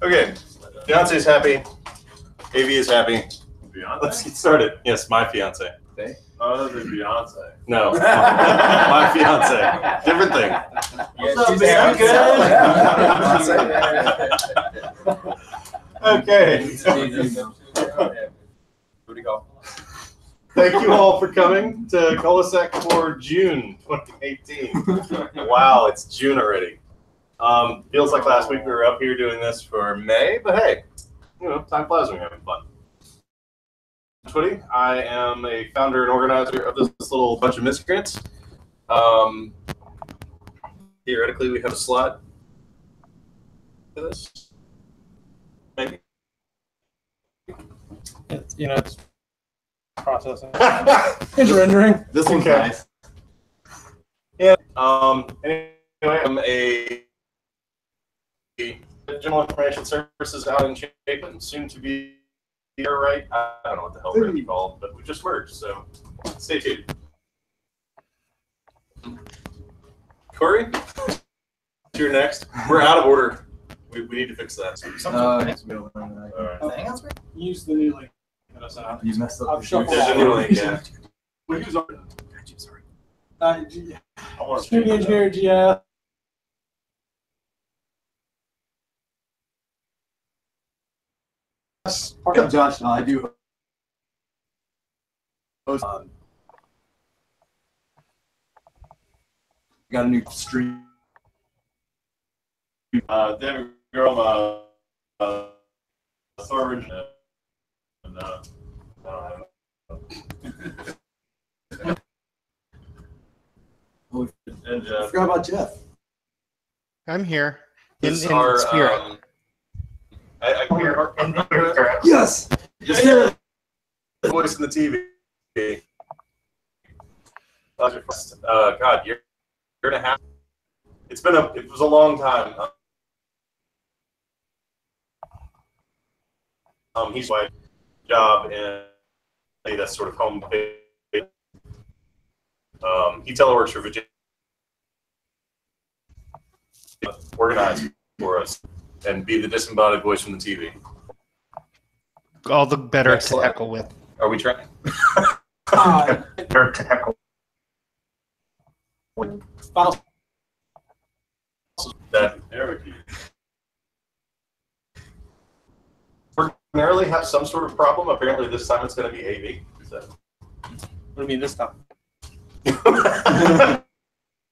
Okay, fiance's happy. AV is happy. Beyonce? Let's get started. Yes, my fiance. Okay. Oh, that's Beyonce. No, my fiance. Different thing. What's up, Beyonce? Okay. Thank you all for coming to ColaSec for June 2018. Wow, it's June already. Feels like last week we were up here doing this for May, but hey, you know, time flies when you're having fun. Twitty, I am a founder and organizer of this little bunch of miscreants. Theoretically, we have a slide for this. Maybe. It's, you know, it's processing. It's rendering. This one's nice. Yeah. Anyway, I'm a general information services out in Chapin, soon to be here, right? I don't know what the hell we're going to be called, but we just merged, so stay tuned. Corey, you're next. We're out of order. We need to fix that. Use the new link. You messed up. I've shuffled There's a new link, yeah. We use our. Studio Engineer GS. Josh, no, I do. Got a new stream. David Girl, server. And, I forgot about Jeff. I'm here. In spirit. I can hear Yes! just hear the voice in the TV. God, year and a half. It was a long time. He's my job and that's sort of home. He teleworks for Virginia, organize for us, and be the disembodied voice from the TV. All the better Next to slide. heckle with. Are we trying? Better to heckle. That ordinarily have some sort of problem. Apparently, this time it's going to be AV. So. What do you mean this time?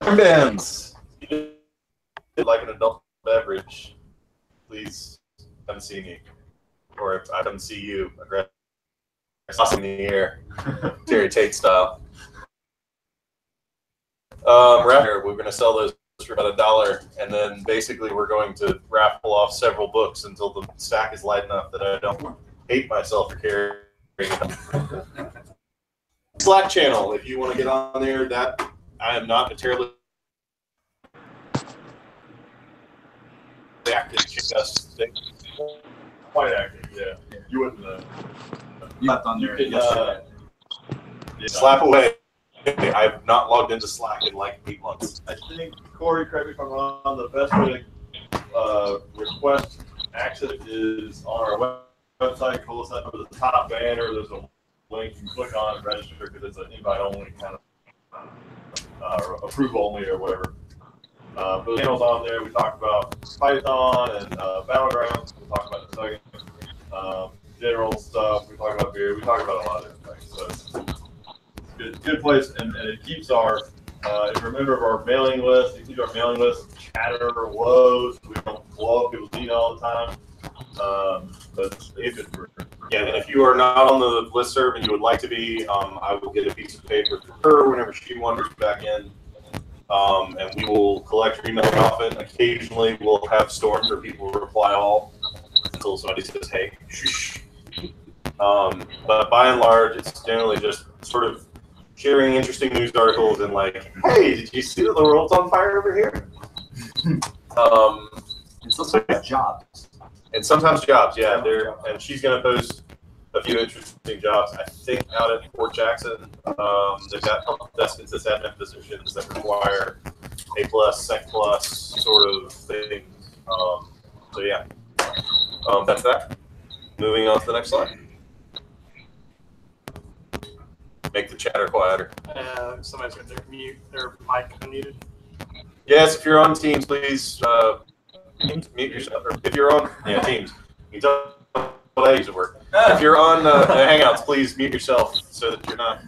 Bands. Like an adult beverage, please come see me. Or if I come see you, aggressive in the air, Terry Tate style. Right here, we're going to sell those for about $1, and then basically we're going to raffle off several books until the stack is light enough that I don't hate myself for carrying them. Slack channel, if you want to get on there, that I am not terribly active. Just quite active, yeah. You wouldn't know. You got on there. Slap away. I've not logged into Slack in like 8 months. I think, Corey, correct me if I'm wrong, the best way to request access is on our website, ColaSec. Over the top banner, there's a link you can click on and register because it's an invite-only kind of approve-only or whatever. But the channel's on there. We talk about Python and Battlegrounds. We'll talk about in a second. General stuff. We talk about beer. We talk about a lot of different things. So it's a good place, and it keeps our, if you remember our mailing list, it keeps our mailing list chatter or low, so we don't blow up people's email all the time. But if it's Yeah, and if you are not on the listserv and you would like to be, I will get a piece of paper for her whenever she wanders back in. And we will collect your email often. Occasionally, we'll have storms where people reply all until somebody says, hey, shh. But by and large, it's generally just sort of sharing interesting news articles and like, hey, did you see that the world's on fire over here? And sometimes jobs. And sometimes jobs, yeah. And she's going to post a few interesting jobs, I think, out at Fort Jackson. They've got help desk and sysadmin positions that require A+, Sec+ sort of thing. So yeah. That's that. Moving on to the next slide. Make the chatter quieter. Somebody's got their mic unmuted. Yes, if you're on Teams, please mute yourself. Or if you're on Teams, you tell what I use at work. If you're on Hangouts, please mute yourself so that you're not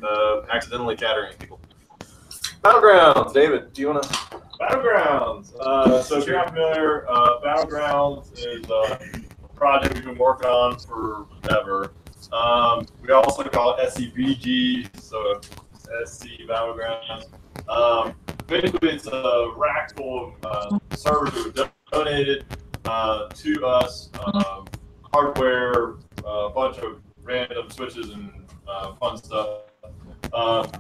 accidentally chattering people. Battlegrounds, David, do you want to? Battlegrounds. So if you're not familiar, Battlegrounds is a project we've been working on forever. We also call it SCBG, so SC Battlegrounds. Basically, it's a rack full of servers that were donated to us, hardware, a bunch of random switches and fun stuff.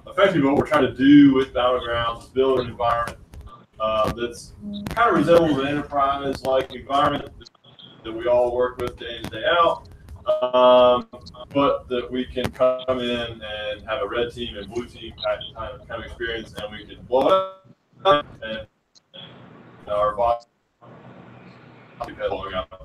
Effectively, what we're trying to do with Battlegrounds is build an environment that's kind of resembles an enterprise-like environment that we all work with day in, day out, but that we can come in and have a red team and blue team kind of experience, and we can blow it up, and our boss keep blowing up.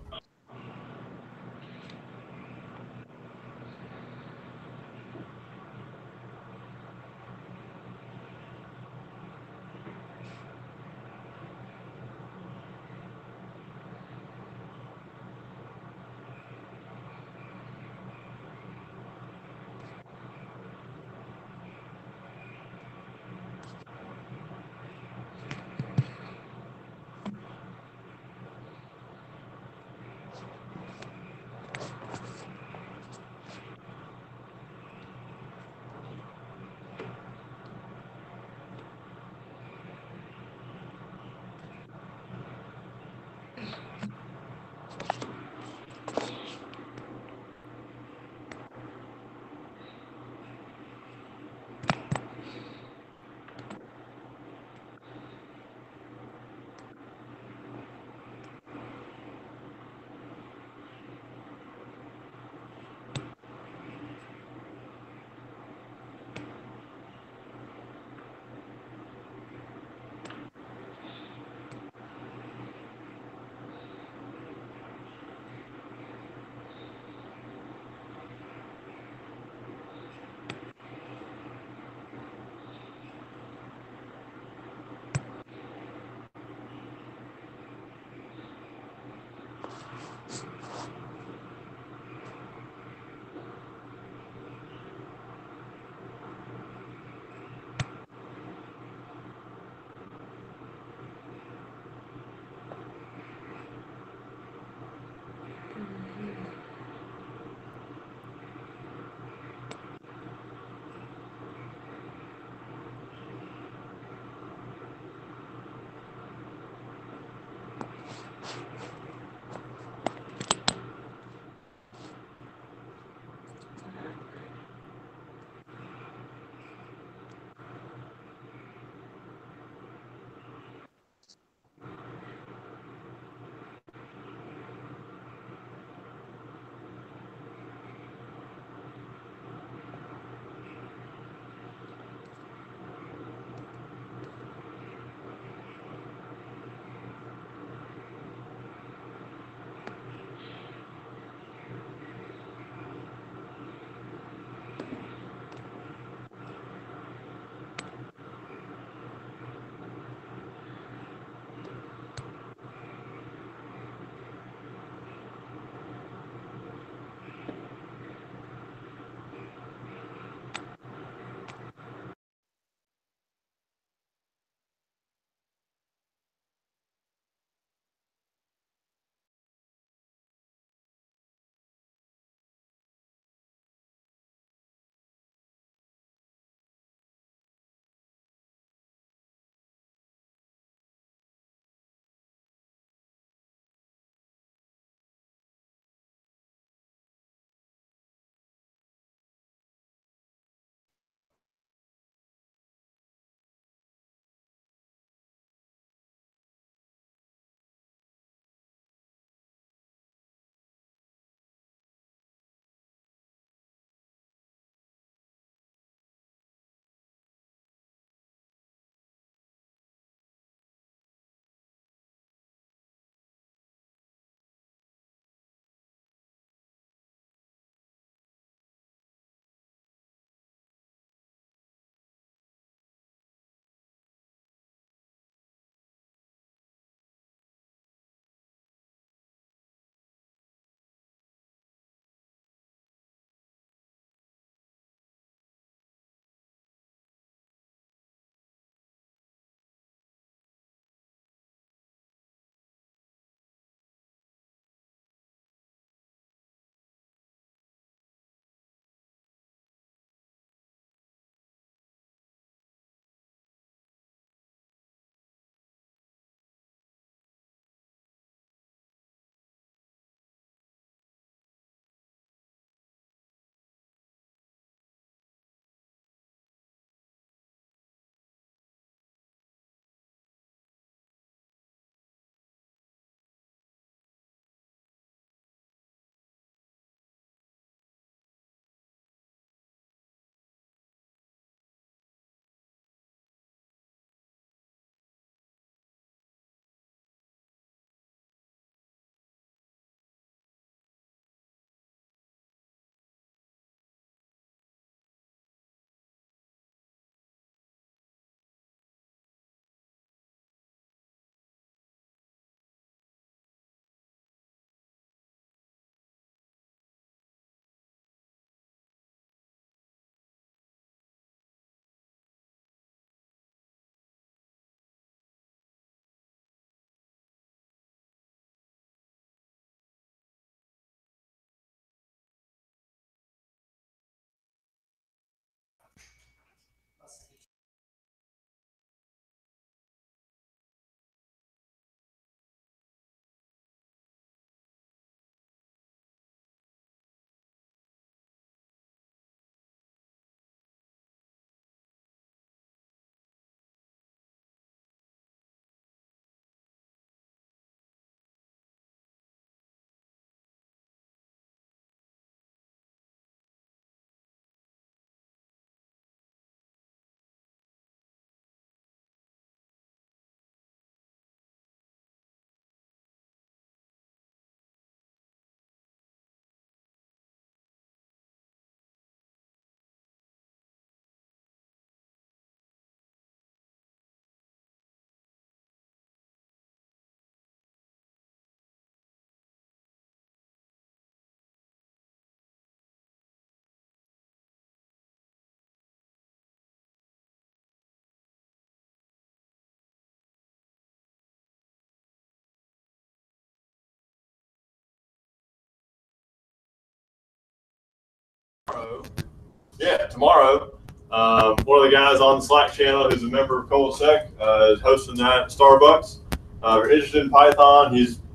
tomorrow, one of the guys on the Slack channel who's a member of ColaSec is hosting that at Starbucks. If you're interested in Python,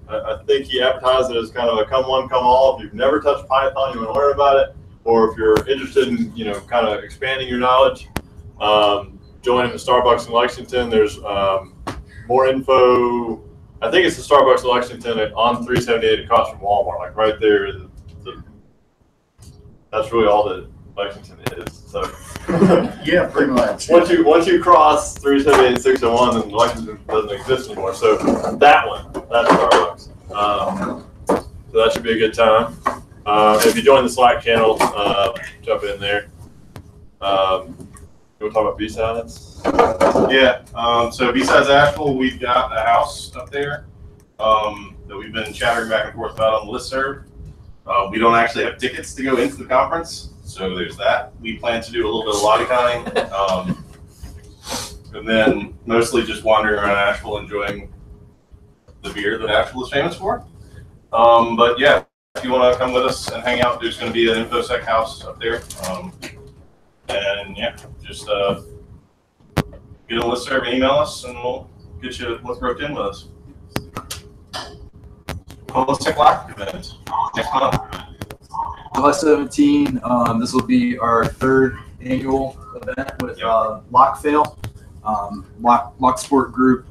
I think he advertised it as kind of a come one, come all. If you've never touched Python, you want to learn about it, or if you're interested in, kind of expanding your knowledge, join him at Starbucks in Lexington. There's more info. I think it's the Starbucks in Lexington on 378 across from Walmart, like right there. That's really all that Lexington is. So Yeah, pretty much. once you cross 378 and 601, then Lexington doesn't exist anymore. So that's Starbucks. So that should be a good time. If you join the Slack channel, jump in there. You want to talk about B-Sides? Yeah. So besides Asheville, we've got a house up there that we've been chattering back and forth about on the listserv. We don't actually have tickets to go into the conference, so there's that. We plan to do a little bit of lollygooning, and then mostly just wandering around Asheville enjoying the beer that Asheville is famous for. But yeah, if you want to come with us and hang out, there's going to be an InfoSec house up there. And yeah, just get on the listserv and email us, and we'll get you roped in with us. ColaSec Live event next month. July 17, this will be our 3rd annual event with LockFail, Lock Sport Group.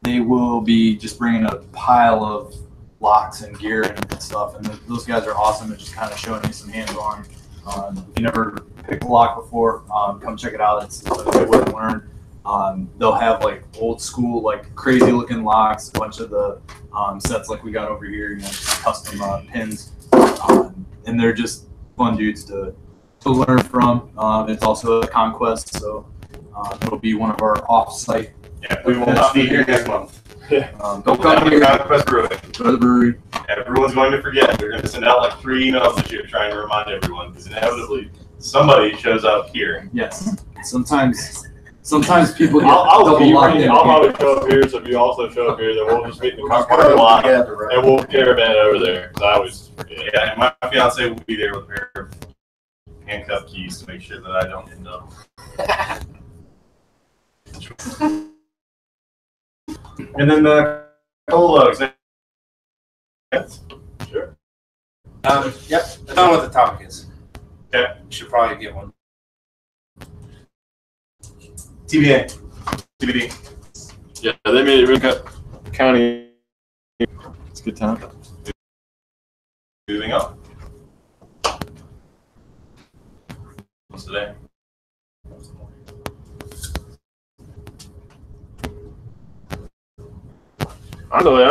They will be just bringing a pile of locks and gear and stuff, and those guys are awesome at just kind of showing me some hands-on. If you never picked a lock before, come check it out. It's a good way to learn. They'll have like old school, like crazy looking locks, a bunch of the sets like we got over here, just custom pins, and they're just fun dudes to learn from. It's also a conquest, so it'll be one of our off-site. Yeah, we will not be here next month. Don't come here. Conquest Brewing. Go to the brewery. Everyone's going to forget. They're going to send out like 3 emails this year trying to remind everyone, because inevitably somebody shows up here. Yes. Sometimes people get I'll double locked in. probably show up here, so if you also show up here, then we'll just meet in the parking lot, and we'll caravan over there. I always forget. Yeah, and my fiance will be there with a pair of handcuff keys to make sure that I don't end up. And then the Cola. Sure. Yep, I don't know what the topic is. Okay. You should probably get one. TBA. TBD. Yeah, they made it Cut County. It's a good time. Moving up. What's today? On the way.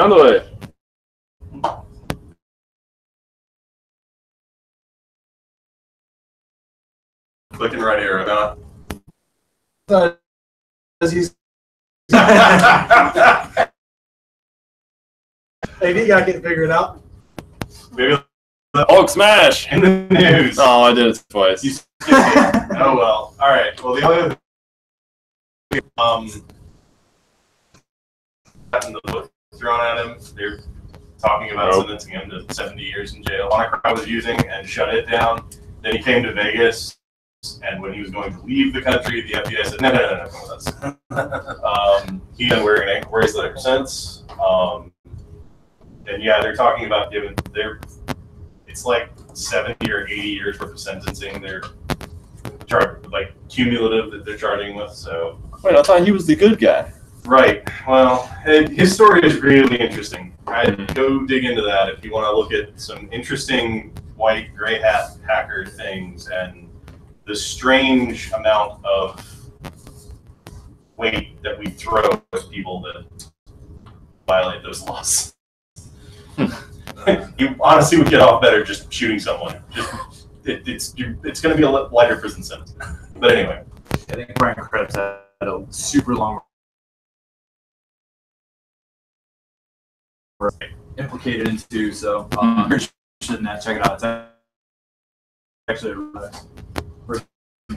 Clicking right arrow, huh? He's Hey, you gotta get it figured out. Maybe Hulk smash! in the news. Oh, I did it twice. You skipped it. Oh well. All right. Well, the other gotten the book thrown at him. They're talking about sentencing him to 70 years in jail. I was using and shut it down. Then he came to Vegas, and when he was going to leave the country, the FBI said, no. He's been wearing an ankle bracelet ever since. And yeah, they're talking about it's like 70 or 80 years worth of sentencing. They're like cumulative that they're charging with. So Wait, I thought he was the good guy. right. Well, his story is really interesting. I'd go dig into that if you want to look at some interesting white gray hat hacker things and the strange amount of weight that we throw at people that violate those laws. You honestly would get off better just shooting someone. It's going to be a lighter prison sentence. But anyway, I think Brian Krebs had a super long implicated into, so if you're interested in that, check it out. It's actually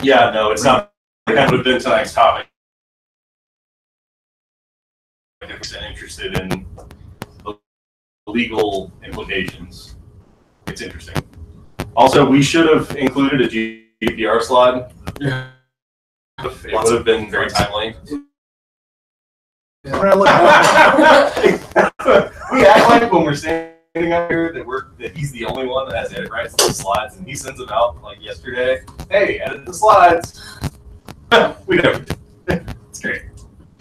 yeah, no, it's not. It kind of would have been tonight's topic. I'm interested in the legal implications. It's interesting. Also, we should have included a GDPR slide. It would have been very timely. We act like when we're standing up here that he's the only one that has edit rights to the slides, and he sends them out like yesterday. Hey, edit the slides. We never do. It's great.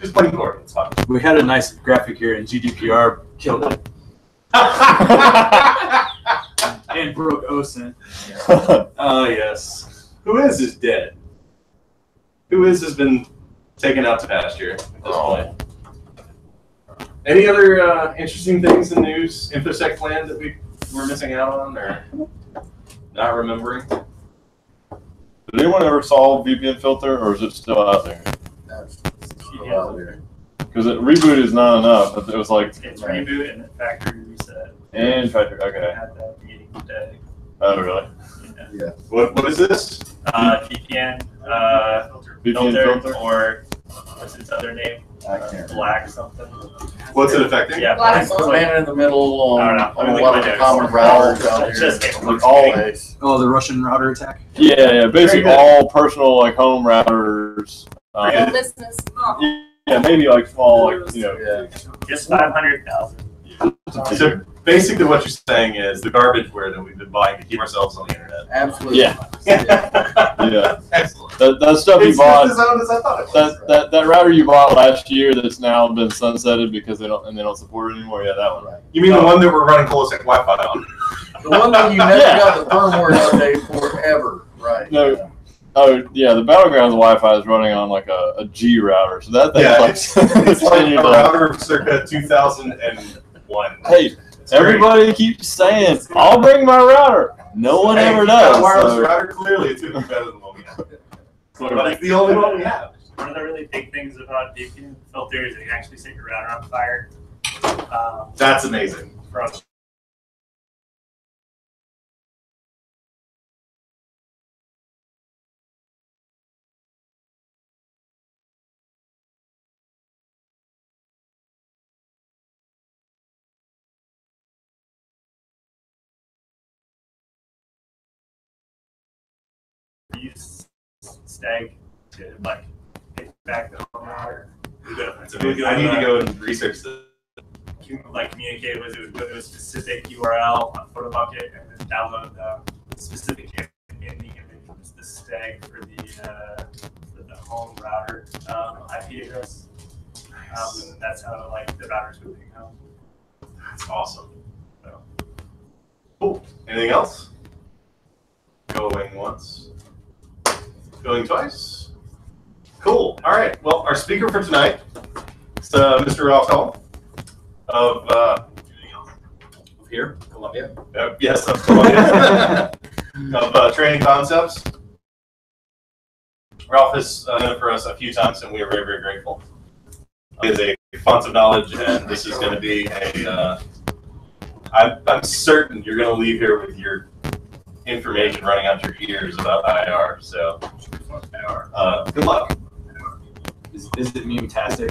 Just plain boring. It's fun. We had a nice graphic here, and GDPR killed it. And broke OSINT. Oh, yes. Who is dead? Who has been taken out to pasture at this point? Any other interesting things in the news, InfoSec land that we're missing out on or not remembering? Did anyone ever solve VPN filter, or is it still out there? Because reboot is not enough. It was like it's reboot and then factory reset. And factory. I Okay. had that meeting today. Oh, really? Yeah. What is this? VPN filter, or what's its other name? Black something. What's it affecting? Yeah, Black man in the middle I on don't know. a lot of the common routers out It's here. just Like all, Oh, the Russian router attack? yeah, basically good. all personal like home routers. Yeah. Business. Yeah, maybe like small, like Yeah. just 500,000. So basically, what you're saying is the garbageware that we've been buying to keep ourselves on the internet. Absolutely. Yeah. Yeah. Excellent. That stuff you It's bought. as owned as I thought it was. That router you bought last year that's now been sunsetted because they don't support it anymore. Yeah, that one. You mean the one that we're running ColaSec Wi-Fi on? The one that you never Yeah. got the firmware update for ever. Right. No. Oh yeah, the Battlegrounds Wi-Fi is running on like a G router, so that thing's Yeah, like it's like 10 years a old. router circa 2001. Hey, It's great. everybody keeps saying, "I'll bring my router." No one Hey, ever if you got does. a wireless so- router, clearly it's going to be better than what we have. But it's the only one we have. One of the really big things about VPN filters is they can actually set your router on fire. That's amazing. From use stag to like get back the home router. That's amazing. I need to go and research this. Like communicate with it with a specific URL on PhotoBucket and then download the specific in the image was the stag for the home router IP address. And that's how like the routers would ping home. That's awesome. So. Cool. Anything else? Going once. Going twice. Cool. All right. Well, our speaker for tonight is Mr. Ralph Collum of here, Columbia. Yes, of Columbia. Of Training Concepts. Ralph has done it for us a few times, and we are very, very grateful. He is a font of knowledge, and this is going to be a. I'm certain you're going to leave here with your information running out your ears about IR. So, good luck. Is it meme-tastic?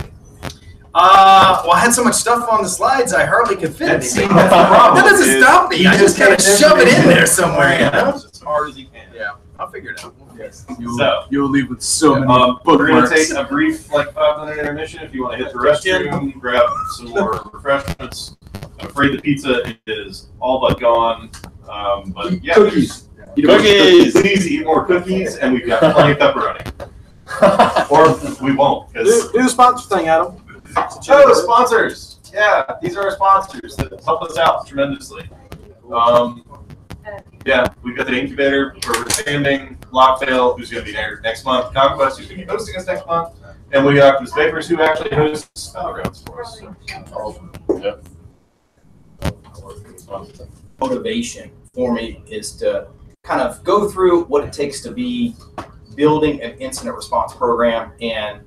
Well, I had so much stuff on the slides, I hardly could fit That's anything. the problem, That doesn't dude. stop me. I just kind of shove it in there somewhere, you know? As hard as you can. Yeah, I'll figure it out. Yes. So, You'll leave with so many we're going to bookmarks. take a brief, like 5-minute intermission. If you want to hit the restroom, grab some more refreshments. I'm afraid the pizza is all but gone. But yeah, Cookies. Cookies. please eat more cookies, and we've got plenty of pepperoni. Or we won't, because Do the sponsor thing, Adam. oh, sponsors! Yeah, these are our sponsors that help us out tremendously. Yeah, we've got the incubator where we're standing, Locktail, who's going to be there next month, Conquest, who's going to be hosting us next month, and we got Optimus Vapors, who actually hosts Battlegrounds for us. Yep. Motivation for me is to kind of go through what it takes to be building an incident response program and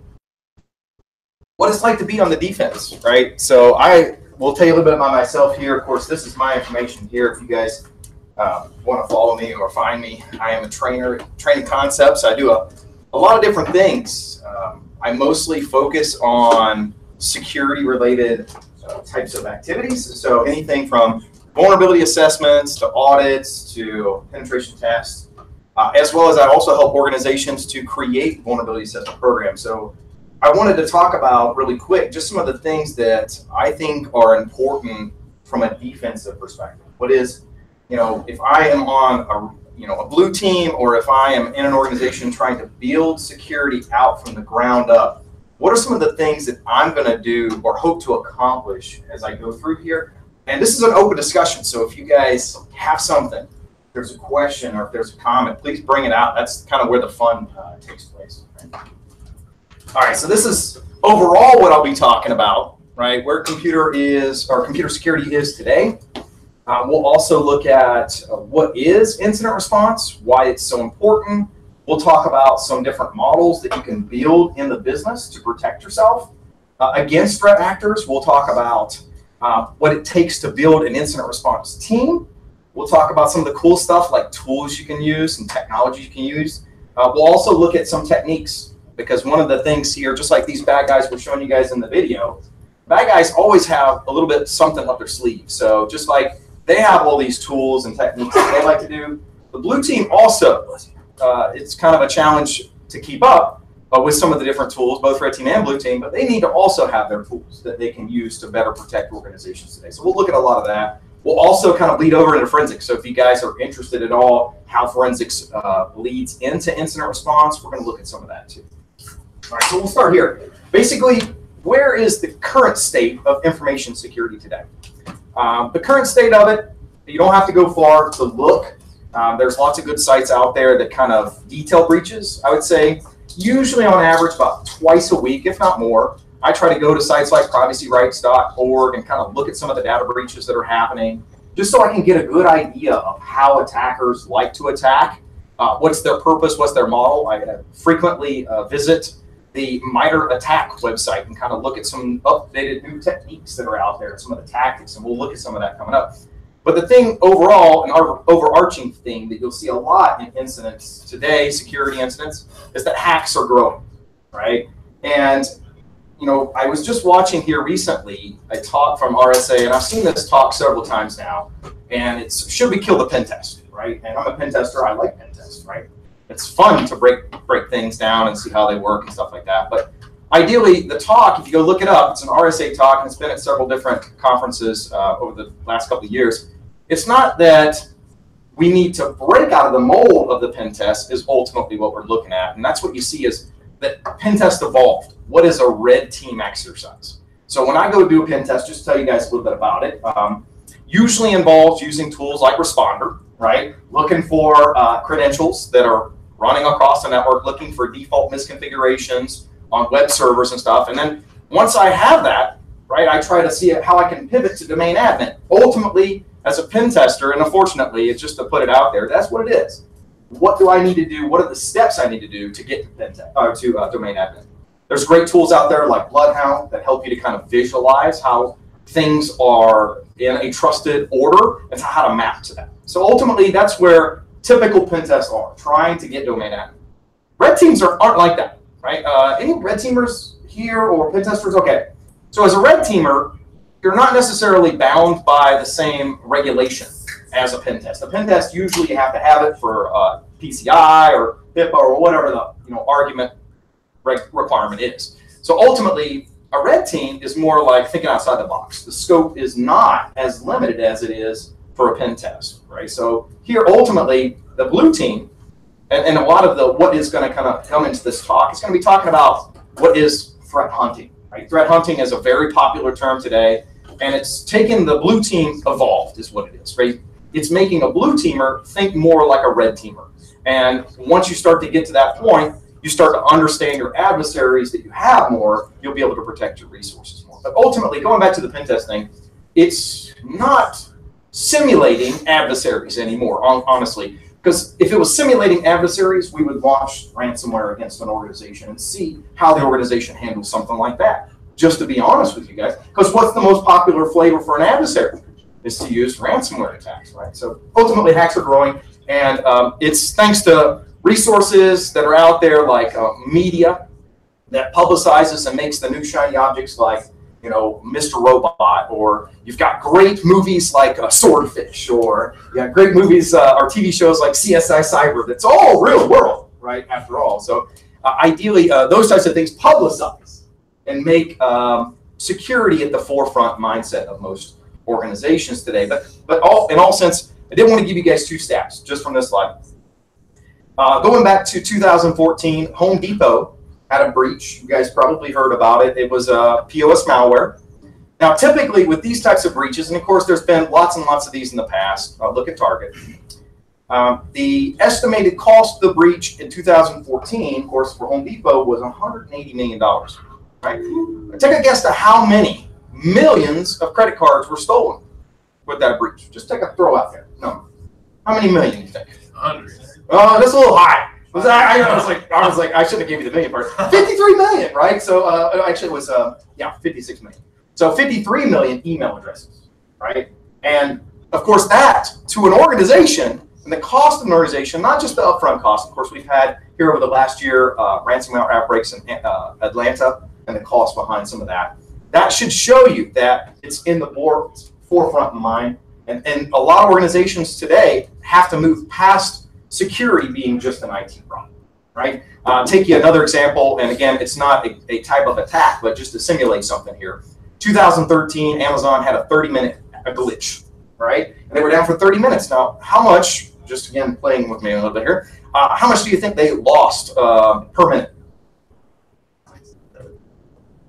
what it's like to be on the defense, right? So I will tell you a little bit about myself here. Of course, this is my information here. If you guys want to follow me or find me, I am a trainer, Training Concepts. I do a lot of different things. I mostly focus on security-related types of activities. So anything from vulnerability assessments to audits to penetration tests, as well as I also help organizations to create vulnerability assessment programs. So I wanted to talk about really quick just some of the things that I think are important from a defensive perspective. What is, if I am on a blue team, or if I am in an organization trying to build security out from the ground up, what are some of the things that I'm going to do or hope to accomplish as I go through here? And this is an open discussion, so if you guys have something, if there's a question or if there's a comment, please bring it out. That's kind of where the fun takes place. Right? All right, so this is overall what I'll be talking about, right? Where computer security is today. We'll also look at what is incident response, why it's so important. We'll talk about some different models that you can build in the business to protect yourself against threat actors. We'll talk about what it takes to build an incident response team. We'll talk about some of the cool stuff like tools you can use and technology you can use. We'll also look at some techniques, because one of the things here, just like these bad guys were showing you guys in the video, bad guys always have a little bit something up their sleeve. So just like they have all these tools and techniques that they like to do, the blue team also, it's kind of a challenge to keep up with some of the different tools, both red team and blue team, but they need to also have their tools that they can use to better protect organizations today. So we'll look at a lot of that. We'll also kind of lead over into forensics. So if you guys are interested at all how forensics leads into incident response, we're going to look at some of that too. All right, so we'll start here. Basically, where is the current state of information security today? The current state of it, you don't have to go far to look. There's lots of good sites out there that kind of detail breaches. I would say usually on average about twice a week, if not more. I try to go to sites like privacyrights.org and kind of look at some of the data breaches that are happening, just so I can get a good idea of how attackers like to attack. What's their purpose? What's their model? I frequently visit the MITRE ATT&CK website and kind of look at some updated new techniques that are out there, some of the tactics, and we'll look at some of that coming up. But the thing overall, an overarching thing that you'll see a lot in incidents today, security incidents, is that hacks are growing, right? And I was just watching here recently a talk from RSA, and I've seen this talk several times now, and it's should we kill the pen test, right? And I'm a pen tester, I like pen tests, right? It's fun to break things down and see how they work and stuff like that. But ideally, the talk, if you go look it up, it's an RSA talk, and it's been at several different conferences over the last couple of years. It's not that we need to break out of the mold of the pen test is ultimately what we're looking at. And that's what you see is that pen test evolved. What is a red team exercise? So when I go do a pen test, just to tell you guys a little bit about it, usually involves using tools like Responder, right? Looking for credentials that are running across the network, looking for default misconfigurations on web servers and stuff. And then once I have that, right, I try to see how I can pivot to domain admin. Ultimately, as a pen tester, and unfortunately, it's just to put it out there, that's what it is. What do I need to do? What are the steps I need to do to get to domain admin? There's great tools out there like Bloodhound that help you to kind of visualize how things are in a trusted order and how to map to that. So ultimately, that's where typical pen tests are, trying to get domain admin. Red teams aren't like that, right? Any red teamers here or pen testers? Okay. So as a red teamer, you're not necessarily bound by the same regulation as a pen test. A pen test, usually you have to have it for PCI or HIPAA or whatever the argument requirement is. So ultimately, a red team is more like thinking outside the box. The scope is not as limited as it is for a pen test, right? So here, ultimately, the blue team, and a lot of what is going to kind of come into this talk, is going to be talking about what is threat hunting, right? Threat hunting is a very popular term today, and it's taken the blue team evolved is what it is, right? It's making a blue teamer think more like a red teamer. And once you start to get to that point, you start to understand your adversaries that you have more, you'll be able to protect your resources more. But ultimately, going back to the pen test thing, it's not simulating adversaries anymore, honestly. Because if it was simulating adversaries, we would launch ransomware against an organization and see how the organization handles something like that. Just to be honest with you guys, because what's the most popular flavor for an adversary? Is to use ransomware attacks, right? So ultimately, hacks are growing, and it's thanks to resources that are out there like media that publicizes and makes the new shiny objects like you know, Mr. Robot, or you've got great movies like Swordfish, or you got great movies or TV shows like CSI Cyber. That's all real world, right? After all, so ideally, those types of things publicize and make security at the forefront mindset of most organizations today. But in all sense, I did want to give you guys two stats just from this slide. Going back to 2014, Home Depot had a breach. You guys probably heard about it. It was POS malware. Now, typically with these types of breaches, and of course there's been lots and lots of these in the past, look at Target. The estimated cost of the breach in 2014, of course, for Home Depot was $180 million, right? Take a guess to how many millions of credit cards were stolen with that breach. Just take a throw out there. No. How many million do you think? Hundreds. Oh, that's a little high. I was like, I shouldn't have given you the million part. 53 million, right? So actually it was, 56 million. So 53 million email addresses, right? And of course that, to an organization, and the cost of an organization, not just the upfront cost. Of course, we've had here over the last year ransomware outbreaks in Atlanta, and the cost behind some of that. That should show you that it's in the forefront of mind. And a lot of organizations today have to move past security being just an IT problem, right? Take you another example, and again, it's not a type of attack, but just to simulate something here. 2013, Amazon had a 30-minute glitch, right? And they were down for 30 minutes. Now, how much, just again playing with me a little bit here, how much do you think they lost per minute?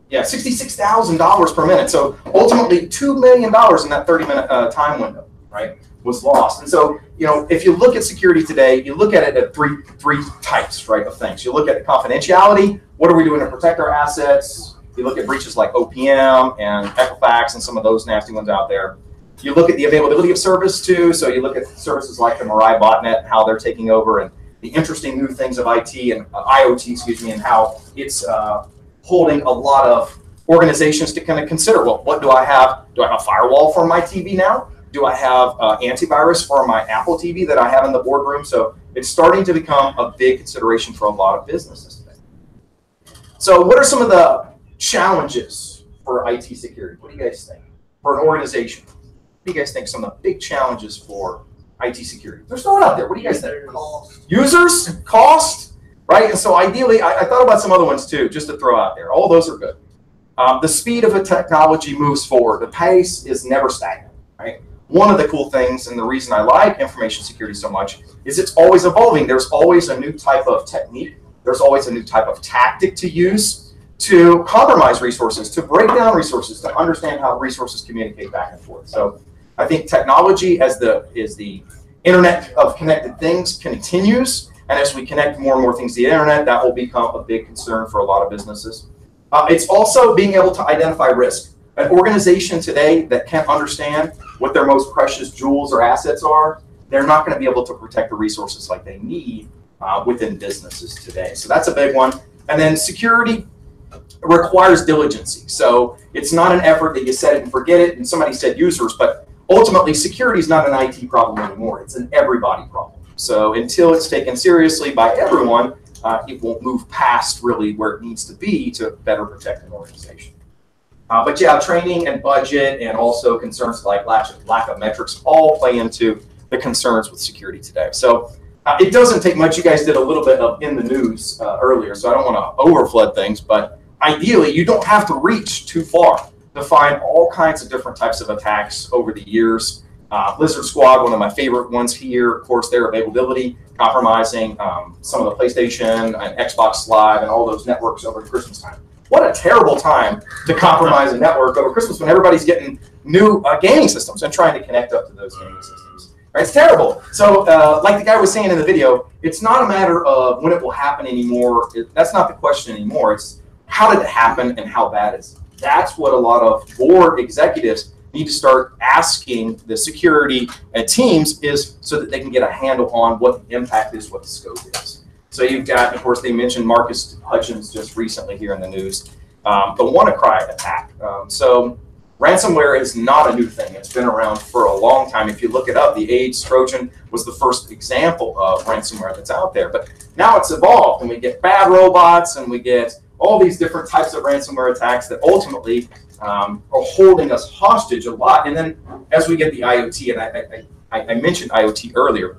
Yeah, $66,000 per minute. So ultimately, $2 million in that 30-minute time window, right, was lost. And so, you know, if you look at security today, you look at it at three types, right, of things. You look at confidentiality. What are we doing to protect our assets? You look at breaches like OPM and Equifax and some of those nasty ones out there. You look at the availability of service too. So you look at services like the Mirai botnet, how they're taking over, and the interesting new things of IT and IoT, excuse me, and how it's holding a lot of organizations to kind of consider, well, what do I have? Do I have a firewall for my TV now? Do I have antivirus for my Apple TV that I have in the boardroom? So it's starting to become a big consideration for a lot of businesses today. So what are some of the challenges for IT security? What do you guys think? For an organization, what do you guys think some of the big challenges for IT security? There's no one out there. What do you guys think? Users, cost, right? And so ideally, I thought about some other ones too, just to throw out there. All those are good. The speed of a technology moves forward. The pace is never stagnant, right? One of the cool things, and the reason I like information security so much, is it's always evolving. There's always a new type of technique. There's always a new type of tactic to use to compromise resources, to break down resources, to understand how resources communicate back and forth. So I think technology is the internet of connected things continues. And as we connect more and more things to the internet, that will become a big concern for a lot of businesses. It's also being able to identify risk. An organization today that can't understand what their most precious jewels or assets are, they're not going to be able to protect the resources like they need within businesses today. So that's a big one. And then security requires diligency. So it's not an effort that you set it and forget it, and somebody said users, but ultimately security is not an IT problem anymore. It's an everybody problem. So until it's taken seriously by everyone, it won't move past really where it needs to be to better protect an organization. But yeah, training and budget and also concerns like lack of metrics all play into the concerns with security today. So it doesn't take much. You guys did a little bit of in the news earlier, so I don't want to overflood things, but ideally you don't have to reach too far to find all kinds of different types of attacks over the years. Blizzard Squad, one of my favorite ones here, of course, their availability, compromising some of the PlayStation and Xbox Live and all those networks over Christmas time. What a terrible time to compromise a network over Christmas when everybody's getting new gaming systems and trying to connect up to those gaming systems. Right? It's terrible. So like the guy was saying in the video, it's not a matter of when it will happen anymore. That's not the question anymore. It's how did it happen and how bad is it? That's what a lot of board executives need to start asking the security teams is so that they can get a handle on what the impact is, what the scope is. So you've got, of course, they mentioned Marcus Hutchins just recently here in the news, the WannaCry attack. So ransomware is not a new thing. It's been around for a long time. If you look it up, the AIDS Trojan was the first example of ransomware that's out there. But now it's evolved, and we get bad robots, and we get all these different types of ransomware attacks that ultimately are holding us hostage a lot. And then as we get the IoT, and I mentioned IoT earlier,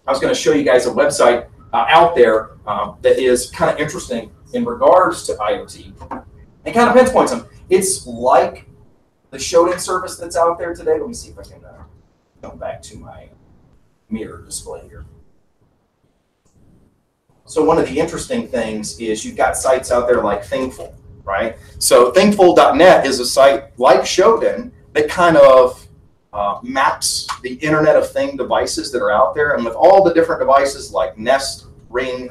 I was going to show you guys a website out there that is kind of interesting in regards to IoT. It kind of pinpoints them. It's like the Shodan service that's out there today. Let me see if I can go back to my mirror display here. So one of the interesting things is you've got sites out there like Thinkful, right? So thinkful.net is a site like Shodan that kind of maps the Internet of Thing devices that are out there. And with all the different devices like Nest, Ring,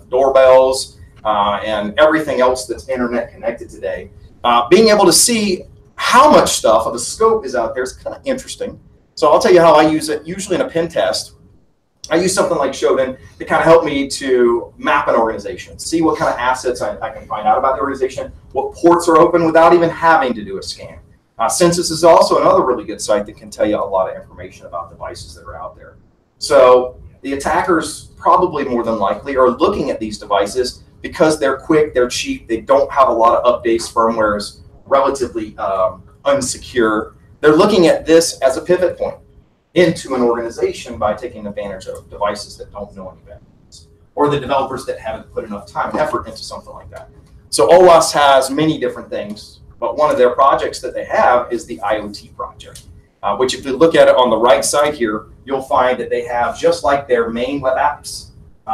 doorbells, and everything else that's Internet connected today, being able to see how much stuff of the scope is out there is kind of interesting. So I'll tell you how I use it, usually in a pen test. I use something like Shodan to kind of help me to map an organization, see what kind of assets I can find out about the organization, what ports are open without even having to do a scan. Census is also another really good site that can tell you a lot of information about devices that are out there. So the attackers probably more than likely are looking at these devices because they're quick, they're cheap, they don't have a lot of updates, firmware is relatively unsecure. They're looking at this as a pivot point into an organization by taking advantage of devices that don't know any better, or the developers that haven't put enough time and effort into something like that. So OWASP has many different things, but one of their projects that they have is the IoT project, which if you look at it on the right side here, you'll find that they have, just like their main web apps,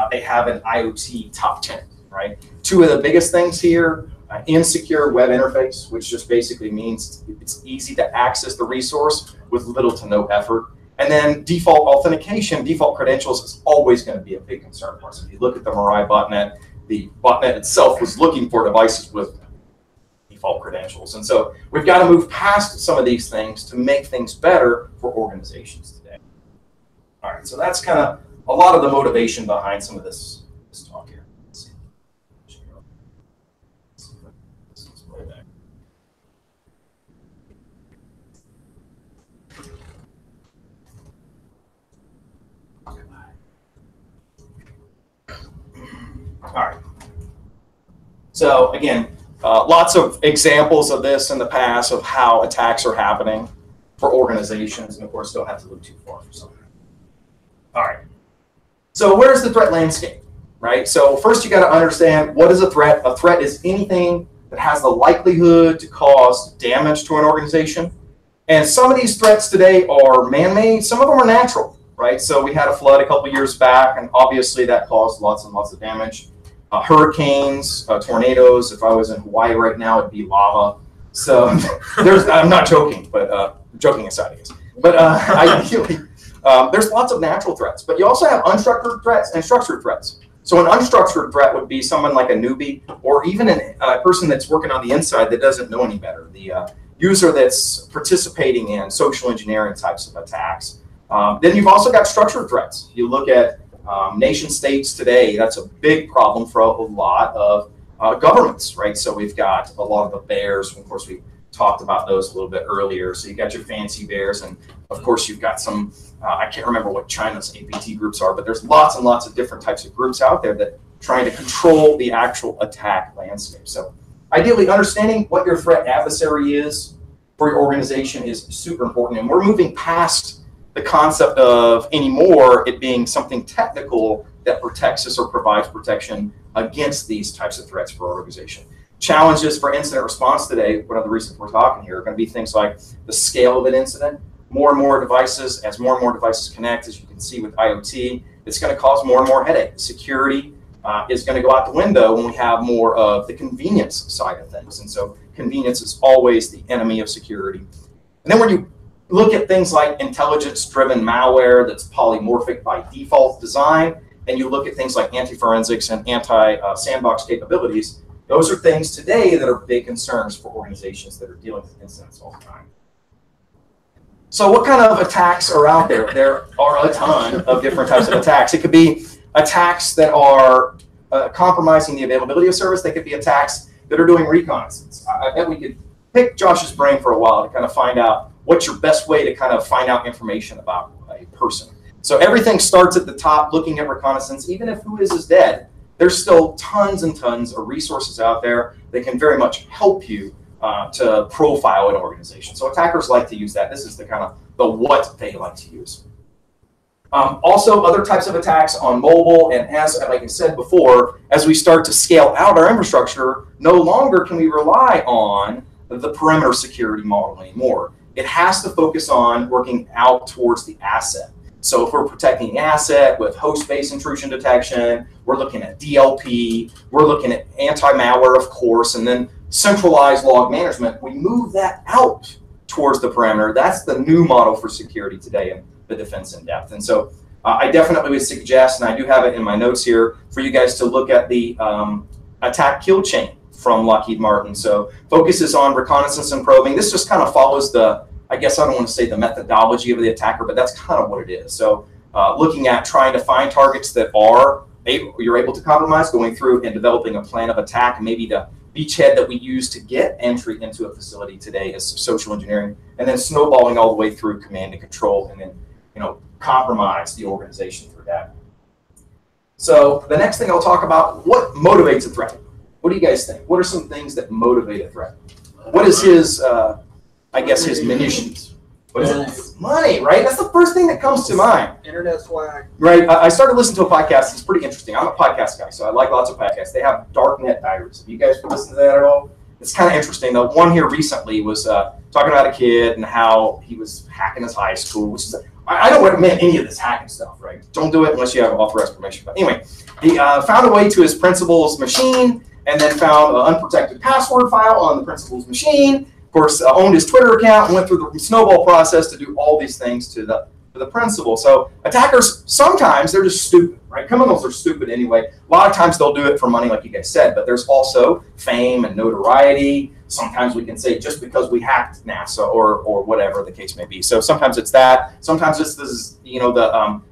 they have an IoT top 10, right? Two of the biggest things here, insecure web interface, which just basically means it's easy to access the resource with little to no effort. And then default authentication, default credentials is always going to be a big concern for us. If you look at the Mirai botnet, the botnet itself was looking for devices with default credentials. And so we've got to move past some of these things to make things better for organizations today. All right, so that's kind of a lot of the motivation behind some of this talk here. Let's see. All right. So again, lots of examples of this in the past of how attacks are happening for organizations, and of course, don't have to look too far for something. All right. So where's the threat landscape, right? So first, you got to understand, what is a threat? A threat is anything that has the likelihood to cause damage to an organization. And some of these threats today are man-made. Some of them are natural, right? So we had a flood a couple years back, and obviously that caused lots and lots of damage. Hurricanes, tornadoes. If I was in Hawaii right now, it'd be lava. So I'm not joking, but joking aside, I guess. But ideally, there's lots of natural threats, but you also have unstructured threats and structured threats. So an unstructured threat would be someone like a newbie, or even a person that's working on the inside that doesn't know any better. The user that's participating in social engineering types of attacks. Then you've also got structured threats. You look at nation states today, that's a big problem for a lot of governments, right? So we've got a lot of the bears. Of course, we talked about those a little bit earlier. So you got your fancy bears, and of course you've got some, I can't remember what China's APT groups are, but there's lots and lots of different types of groups out there that trying to control the actual attack landscape. So ideally, understanding what your threat adversary is for your organization is super important. And we're moving past the concept of anymore it being something technical that protects us or provides protection against these types of threats for our organization. Challenges for incident response today, one of the reasons we're talking here, are going to be things like the scale of an incident. More and more devices, as more and more devices connect, as you can see with IoT, it's going to cause more and more headache. Security is going to go out the window when we have more of the convenience side of things. And so convenience is always the enemy of security. And then when you look at things like intelligence-driven malware that's polymorphic by default design, and you look at things like anti-forensics and anti-sandbox capabilities, those are things today that are big concerns for organizations that are dealing with incidents all the time. So what kind of attacks are out there? There are a ton of different types of attacks. It could be attacks that are compromising the availability of service. They could be attacks that are doing reconnaissance. I bet we could pick Josh's brain for a while to kind of find out what's your best way to kind of find out information about a person. So everything starts at the top, looking at reconnaissance. Even if who is dead, there's still tons and tons of resources out there that can very much help you to profile an organization. So attackers like to use that. This is the kind of the what they like to use. Also, other types of attacks on mobile, and as like I said before, as we start to scale out our infrastructure, no longer can we rely on the perimeter security model anymore. It has to focus on working out towards the asset. So if we're protecting the asset with host-based intrusion detection, we're looking at DLP, we're looking at anti-malware, of course, and then centralized log management. We move that out towards the perimeter. That's the new model for security today in the defense in depth. And so I definitely would suggest, and I do have it in my notes here, for you guys to look at the attack kill chain from Lockheed Martin. So focuses on reconnaissance and probing. This just kind of follows the, I guess I don't want to say the methodology of the attacker, but that's kind of what it is. So looking at trying to find targets that you're able to compromise, going through and developing a plan of attack. Maybe the beachhead that we use to get entry into a facility today is social engineering, and then snowballing all the way through command and control, and then compromise the organization through that. So the next thing I'll talk about, what motivates a threat? What do you guys think? What are some things that motivate a threat? What is his, I guess, his munitions? What is it? Money, right? That's the first thing that comes to mind. Internet swag. Right. I started listening to a podcast. It's pretty interesting. I'm a podcast guy, so I like lots of podcasts. They have darknet diaries. Have you guys listened to that at all? It's kind of interesting. The one here recently was talking about a kid and how he was hacking his high school, which is, I don't recommend any of this hacking stuff, right? Don't do it unless you have authorized permission. But anyway, he found a way to his principal's machine and then found an unprotected password file on the principal's machine. Of course, owned his Twitter account and went through the snowball process to do all these things to the principal. So attackers, sometimes they're just stupid, right? Criminals are stupid anyway. A lot of times they'll do it for money, like you guys said, but there's also fame and notoriety. Sometimes we can say just because we hacked NASA or whatever the case may be. So sometimes it's that. Sometimes it's this,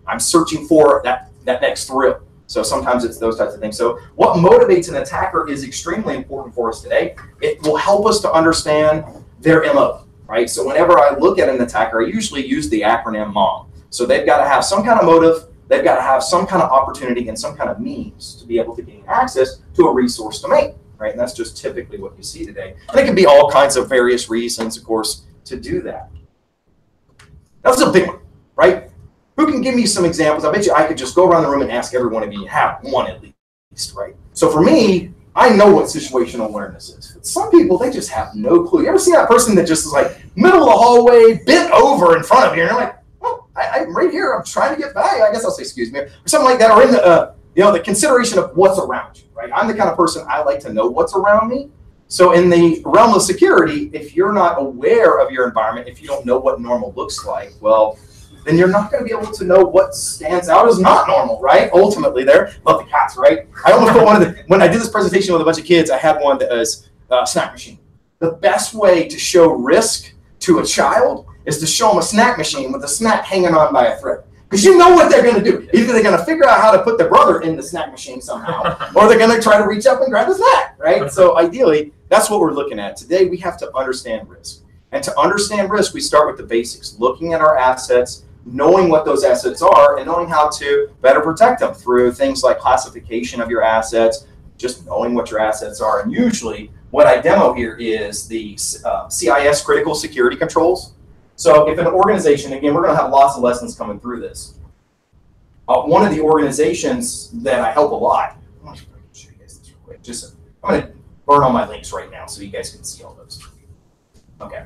I'm searching for that next thrill. So sometimes it's those types of things. So what motivates an attacker is extremely important for us today. It will help us to understand their MO, right? So whenever I look at an attacker, I usually use the acronym MOM. So they've got to have some kind of motive, they've got to have some kind of opportunity and some kind of means to be able to gain access to a resource domain, right? And that's just typically what you see today. And it can be all kinds of various reasons, of course, to do that. That's a big one, right? Who can give me some examples? I bet you I could just go around the room and ask every one of you, have one at least, right? So for me, I know what situational awareness is. But some people, they just have no clue. You ever see that person that just is like middle of the hallway, bent over in front of you, and they're like, oh, I'm right here. I'm trying to get by. I guess I'll say excuse me, or something like that. Or in the, the consideration of what's around you, right? I'm the kind of person, I like to know what's around me. So in the realm of security, if you're not aware of your environment, if you don't know what normal looks like, well, then you're not going to be able to know what stands out as not normal, right? Ultimately there, love the cats, right? I almost put one of the, when I did this presentation with a bunch of kids, I had one that was a snack machine. The best way to show risk to a child is to show them a snack machine with a snack hanging on by a thread. Because you know what they're going to do. Either they're going to figure out how to put their brother in the snack machine somehow, or they're going to try to reach up and grab the snack, right? So ideally, that's what we're looking at. Today, we have to understand risk. And to understand risk, we start with the basics, looking at our assets, knowing what those assets are, and knowing how to better protect them through things like classification of your assets, just knowing what your assets are. And usually, what I demo here is the CIS critical security controls. So if an organization, again, we're going to have lots of lessons coming through this. One of the organizations that I help a lot, I'm going to show you guys this real quick. I'm going to burn all my links right now so you guys can see all those. Okay.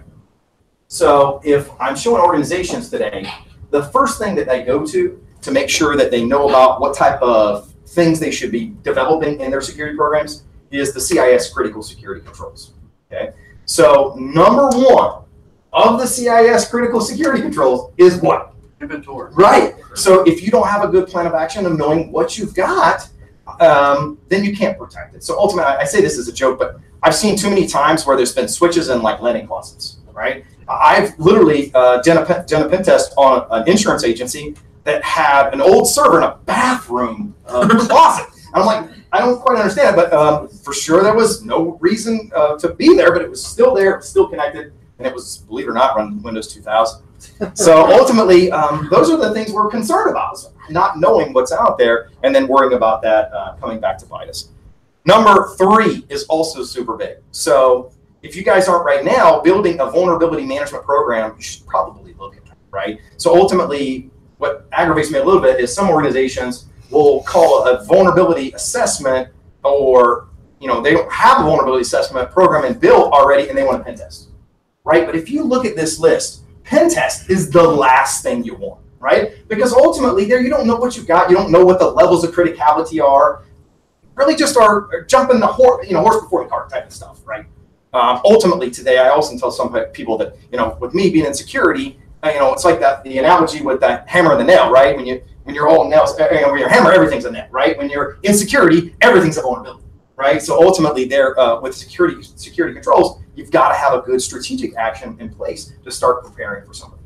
So if I'm showing organizations today, the first thing that they go to make sure that they know about what type of things they should be developing in their security programs is the CIS critical security controls. Okay. So number one of the CIS critical security controls is what? Inventory. Right. So if you don't have a good plan of action of knowing what you've got, then you can't protect it. So ultimately, I say this as a joke, but I've seen too many times where there's been switches in like lending closets, right? I've literally done a pen test on an insurance agency that had an old server in a bathroom closet. I'm like, I don't quite understand, but for sure there was no reason to be there, but it was still there, it was still connected, and it was, believe it or not, running Windows 2000. So ultimately, those are the things we're concerned about, so not knowing what's out there and then worrying about that coming back to bite us. Number 3 is also super big. So if you guys aren't right now building a vulnerability management program, you should probably look at that, right? So ultimately, what aggravates me a little bit is some organizations will call a vulnerability assessment, or they don't have a vulnerability assessment program and built already, and they want a pen test, right? But if you look at this list, pen test is the last thing you want, right? Because ultimately there you don't know what you've got, you don't know what the levels of criticality are. Really just are jumping the horse before the cart type of stuff, right? Ultimately today, I also tell some people that, with me being in security, it's like the analogy with that hammer and the nail, right? When you're all nails, when you're a hammer, everything's a nail, right? When you're in security, everything's a vulnerability, right? So ultimately there, with security controls, you've got to have a good strategic action in place to start preparing for somebody.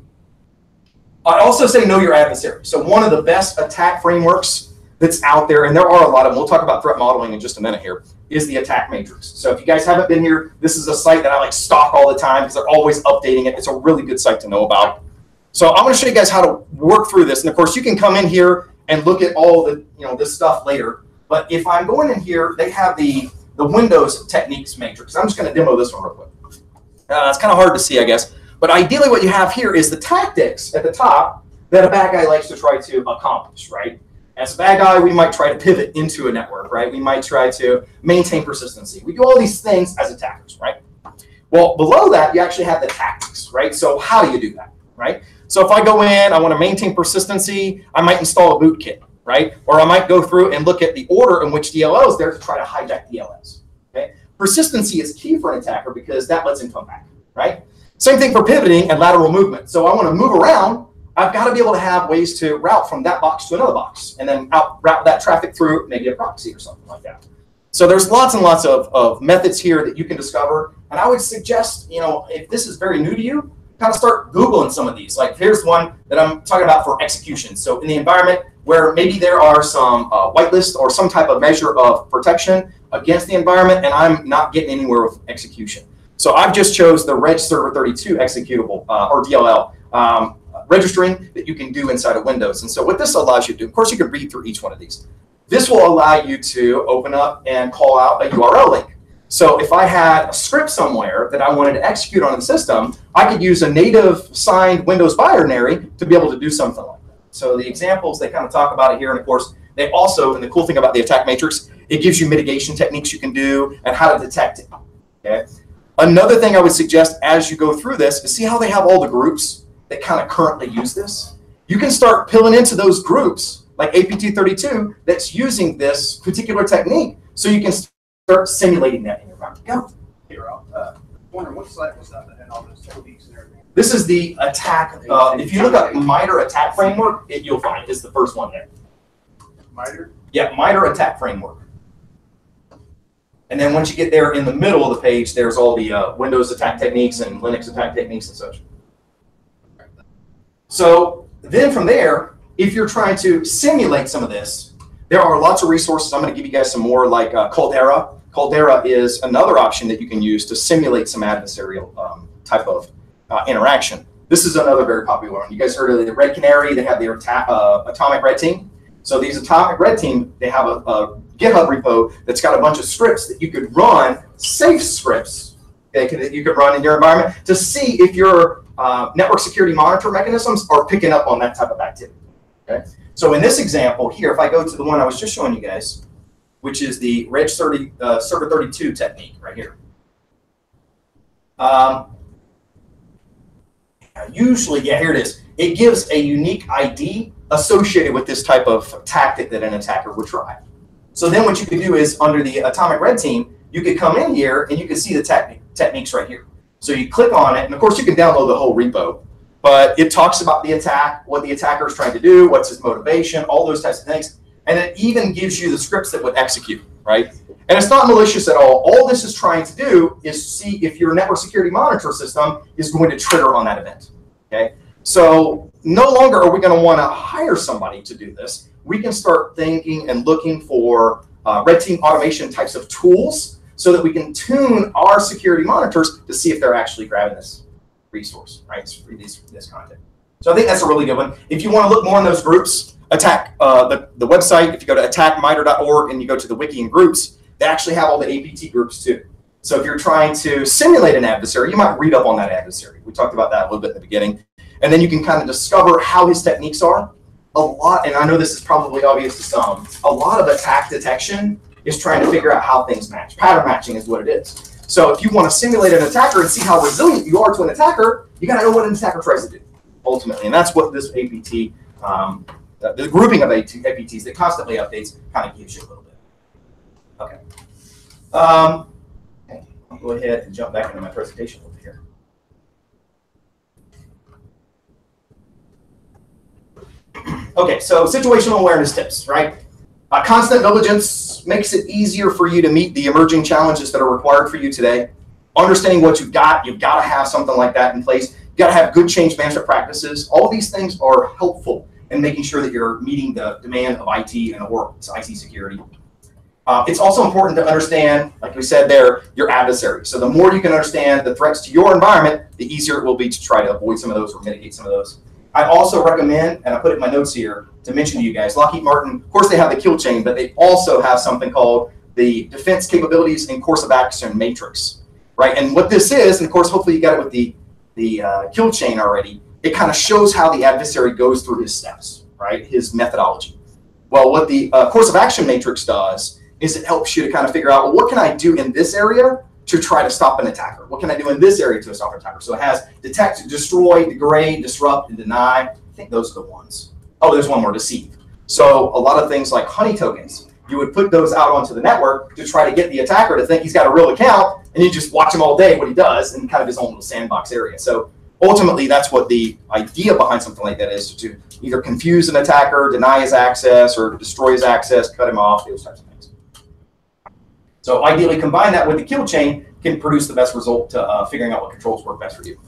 I also say know your adversary. So one of the best attack frameworks that's out there, and there are a lot of them, we'll talk about threat modeling in just a minute here, is the attack matrix. So if you guys haven't been here, this is a site that I stalk all the time because they're always updating it. It's a really good site to know about. So I'm going to show you guys how to work through this. And of course, you can come in here and look at all the this stuff later. But if I'm going in here, they have the Windows techniques matrix. I'm just going to demo this one real quick. It's kind of hard to see, I guess. But ideally, what you have here is the tactics at the top that a bad guy likes to try to accomplish, right? As a bad guy, we might try to pivot into a network, right? We might try to maintain persistency. We do all these things as attackers, right? Well, below that, you actually have the tactics, right? So how do you do that, right? So if I go in, I want to maintain persistency, I might install a bootkit, right? Or I might go through and look at the order in which DLL is there to try to hijack DLLs, okay? Persistency is key for an attacker because that lets him come back, right? Same thing for pivoting and lateral movement. So I want to move around, I've got to be able to have ways to route from that box to another box and then route that traffic through maybe a proxy or something like that. So there's lots and lots of methods here that you can discover. And I would suggest, if this is very new to you, kind of start Googling some of these. Like here's one that I'm talking about for execution. So in the environment where maybe there are some whitelist or some type of measure of protection against the environment, and I'm not getting anywhere with execution. So I've just chose the Reg Server 32 executable or DLL registering that you can do inside of Windows. And so what this allows you to do, of course, you can read through each one of these. This will allow you to open up and call out a URL link. So if I had a script somewhere that I wanted to execute on the system, I could use a native signed Windows binary to be able to do something like that. So the examples, they kind of talk about it here. And of course, they also, and the cool thing about the attack matrix, it gives you mitigation techniques you can do and how to detect it. Okay. Another thing I would suggest as you go through this is see how they have all the groups that kind of currently use this. You can start pilling into those groups like APT32 that's using this particular technique, so you can start simulating that in your environment. Go. Here, wondering what site was that had all those techniques and everything? This is the attack. If you look up MITRE attack framework, you'll find it's the first one there. MITRE? Yeah, MITRE attack framework. And then once you get there in the middle of the page, there's all the Windows attack techniques and Linux attack techniques and such. So then from there, if you're trying to simulate some of this, there are lots of resources. I'm going to give you guys some more, like Caldera. Caldera is another option that you can use to simulate some adversarial type of interaction. This is another very popular one. You guys heard of the Red Canary. They have their Atomic Red Team. So these Atomic Red Team, they have a GitHub repo that's got a bunch of scripts that you could run, safe scripts, okay, that you could run in your environment to see if your network security monitor mechanisms are picking up on that type of activity. Okay? So in this example here, if I go to the one I was just showing you guys, which is the Reg Server 32 technique right here. Usually, yeah, here it is. It gives a unique ID associated with this type of tactic that an attacker would try. So then what you could do is under the Atomic Red Team, you could come in here and you can see the techniques right here. So you click on it, and of course you can download the whole repo, but it talks about the attack, what the attacker is trying to do, what's his motivation, all those types of things. And it even gives you the scripts that would execute, right? And it's not malicious at all. All this is trying to do is see if your network security monitor system is going to trigger on that event, okay? So no longer are we going to want to hire somebody to do this. We can start thinking and looking for red team automation types of tools so that we can tune our security monitors to see if they're actually grabbing this resource, right? This content. So I think that's a really good one. If you want to look more in those groups, attack the website. If you go to attackmitre.org and you go to the wiki and groups, they actually have all the APT groups too. So if you're trying to simulate an adversary, you might read up on that adversary. We talked about that a little bit in the beginning. And then you can kind of discover how his techniques are. A lot, and I know this is probably obvious to some, a lot of attack detection is trying to figure out how things match. Pattern matching is what it is. So if you want to simulate an attacker and see how resilient you are to an attacker, you got to know what an attacker tries to do, ultimately. And that's what this APT, the grouping of APTs that constantly updates, kind of gives you a little bit. Okay. I'll go ahead and jump back into my presentation over here. Okay, so situational awareness tips, right? Constant diligence makes it easier for you to meet the emerging challenges that are required for you today. Understanding what you've got to have something like that in place. You've got to have good change management practices. All of these things are helpful in making sure that you're meeting the demand of IT and the world, it's IT security. It's also important to understand, like we said there, your adversary. So the more you can understand the threats to your environment, the easier it will be to try to avoid some of those or mitigate some of those. I also recommend, and I put it in my notes here to mention to you guys, Lockheed Martin, of course they have the kill chain, but they also have something called the Defense Capabilities and Course of Action Matrix, right? And what this is, and of course hopefully you got it with the kill chain already, it kind of shows how the adversary goes through his steps, right? His methodology. Well, what the Course of Action Matrix does is it helps you to kind of figure out, well, what can I do in this area to try to stop an attacker? What can I do in this area to stop an attacker? So it has detect, destroy, degrade, disrupt, and deny. I think those are the ones. Oh, there's one more, deceive. So a lot of things like honey tokens, you would put those out onto the network to try to get the attacker to think he's got a real account, and you just watch him all day what he does in kind of his own little sandbox area. So ultimately, that's what the idea behind something like that is, to either confuse an attacker, deny his access, or destroy his access, cut him off, those types of things. So ideally, combine that with the kill chain can produce the best result to figuring out what controls work best for you.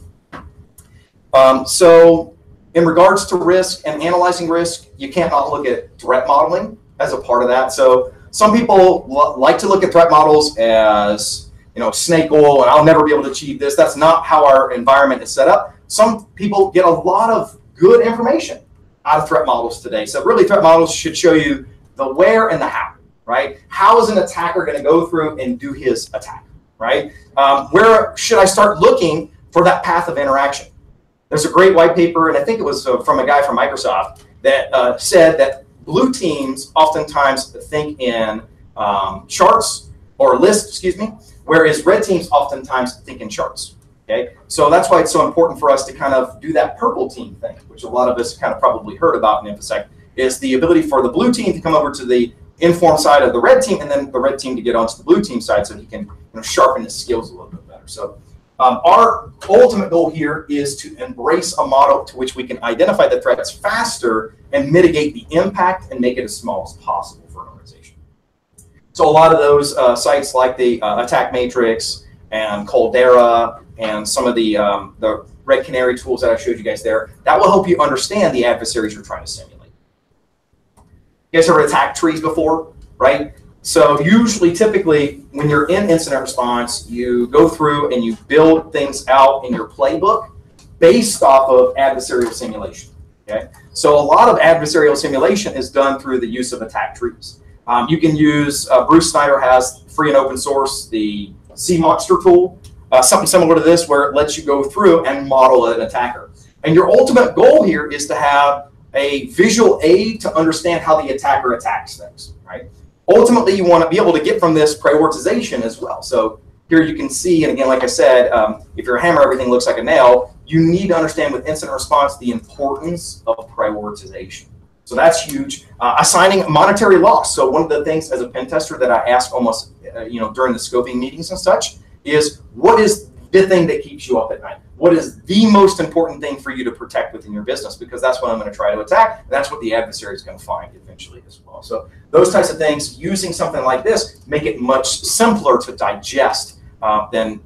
So in regards to risk and analyzing risk, you can't not look at threat modeling as a part of that. So some people like to look at threat models as, you know, snake oil, and I'll never be able to achieve this. That's not how our environment is set up. Some people get a lot of good information out of threat models today. So really, threat models should show you the where and the how. Right? How is an attacker going to go through and do his attack? Right? Where should I start looking for that path of interaction? There's a great white paper, and I think it was from a guy from Microsoft that said that blue teams oftentimes think in charts or lists, excuse me, whereas red teams oftentimes think in charts. Okay, so that's why it's so important for us to kind of do that purple team thing, which a lot of us kind of probably heard about in InfoSec, is the ability for the blue team to come over to the informed side of the red team, and then the red team to get onto the blue team side so he can, you know, sharpen his skills a little bit better. So our ultimate goal here is to embrace a model to which we can identify the threats faster and mitigate the impact and make it as small as possible for an organization. So a lot of those sites like the Attack Matrix and Caldera and some of the Red Canary tools that I showed you guys there, that will help you understand the adversaries you're trying to simulate. You guys heard attack trees before, right? So usually, typically, when you're in incident response, you go through and you build things out in your playbook based off of adversarial simulation, okay? So a lot of adversarial simulation is done through the use of attack trees. You can use, Bruce Snyder has free and open source, the Sea Monster tool, something similar to this where it lets you go through and model an attacker. And your ultimate goal here is to have a visual aid to understand how the attacker attacks things, right? Ultimately, you want to be able to get from this prioritization as well. So here you can see, and again, like I said, if you're a hammer, everything looks like a nail. You need to understand with incident response the importance of prioritization. So that's huge. Assigning monetary loss. So one of the things as a pen tester that I ask almost, during the scoping meetings and such is, what is the thing that keeps you up at night? What is the most important thing for you to protect within your business? Because that's what I'm going to try to attack. And that's what the adversary is going to find eventually as well. So those types of things, using something like this, make it much simpler to digest than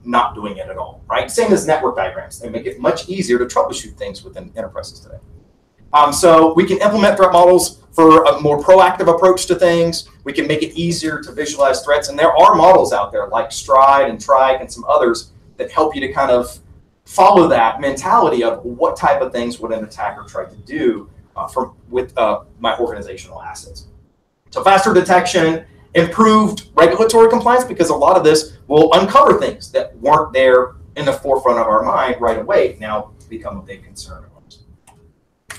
not doing it at all, right? Same as network diagrams. They make it much easier to troubleshoot things within enterprises today. So we can implement threat models for a more proactive approach to things. We can make it easier to visualize threats. And there are models out there like Stride and Trike and some others that help you to kind of follow that mentality of what type of things would an attacker try to do with my organizational assets. So faster detection Improved regulatory compliance, because a lot of this will uncover things that weren't there in the forefront of our mind right away, now become a big concern of ours.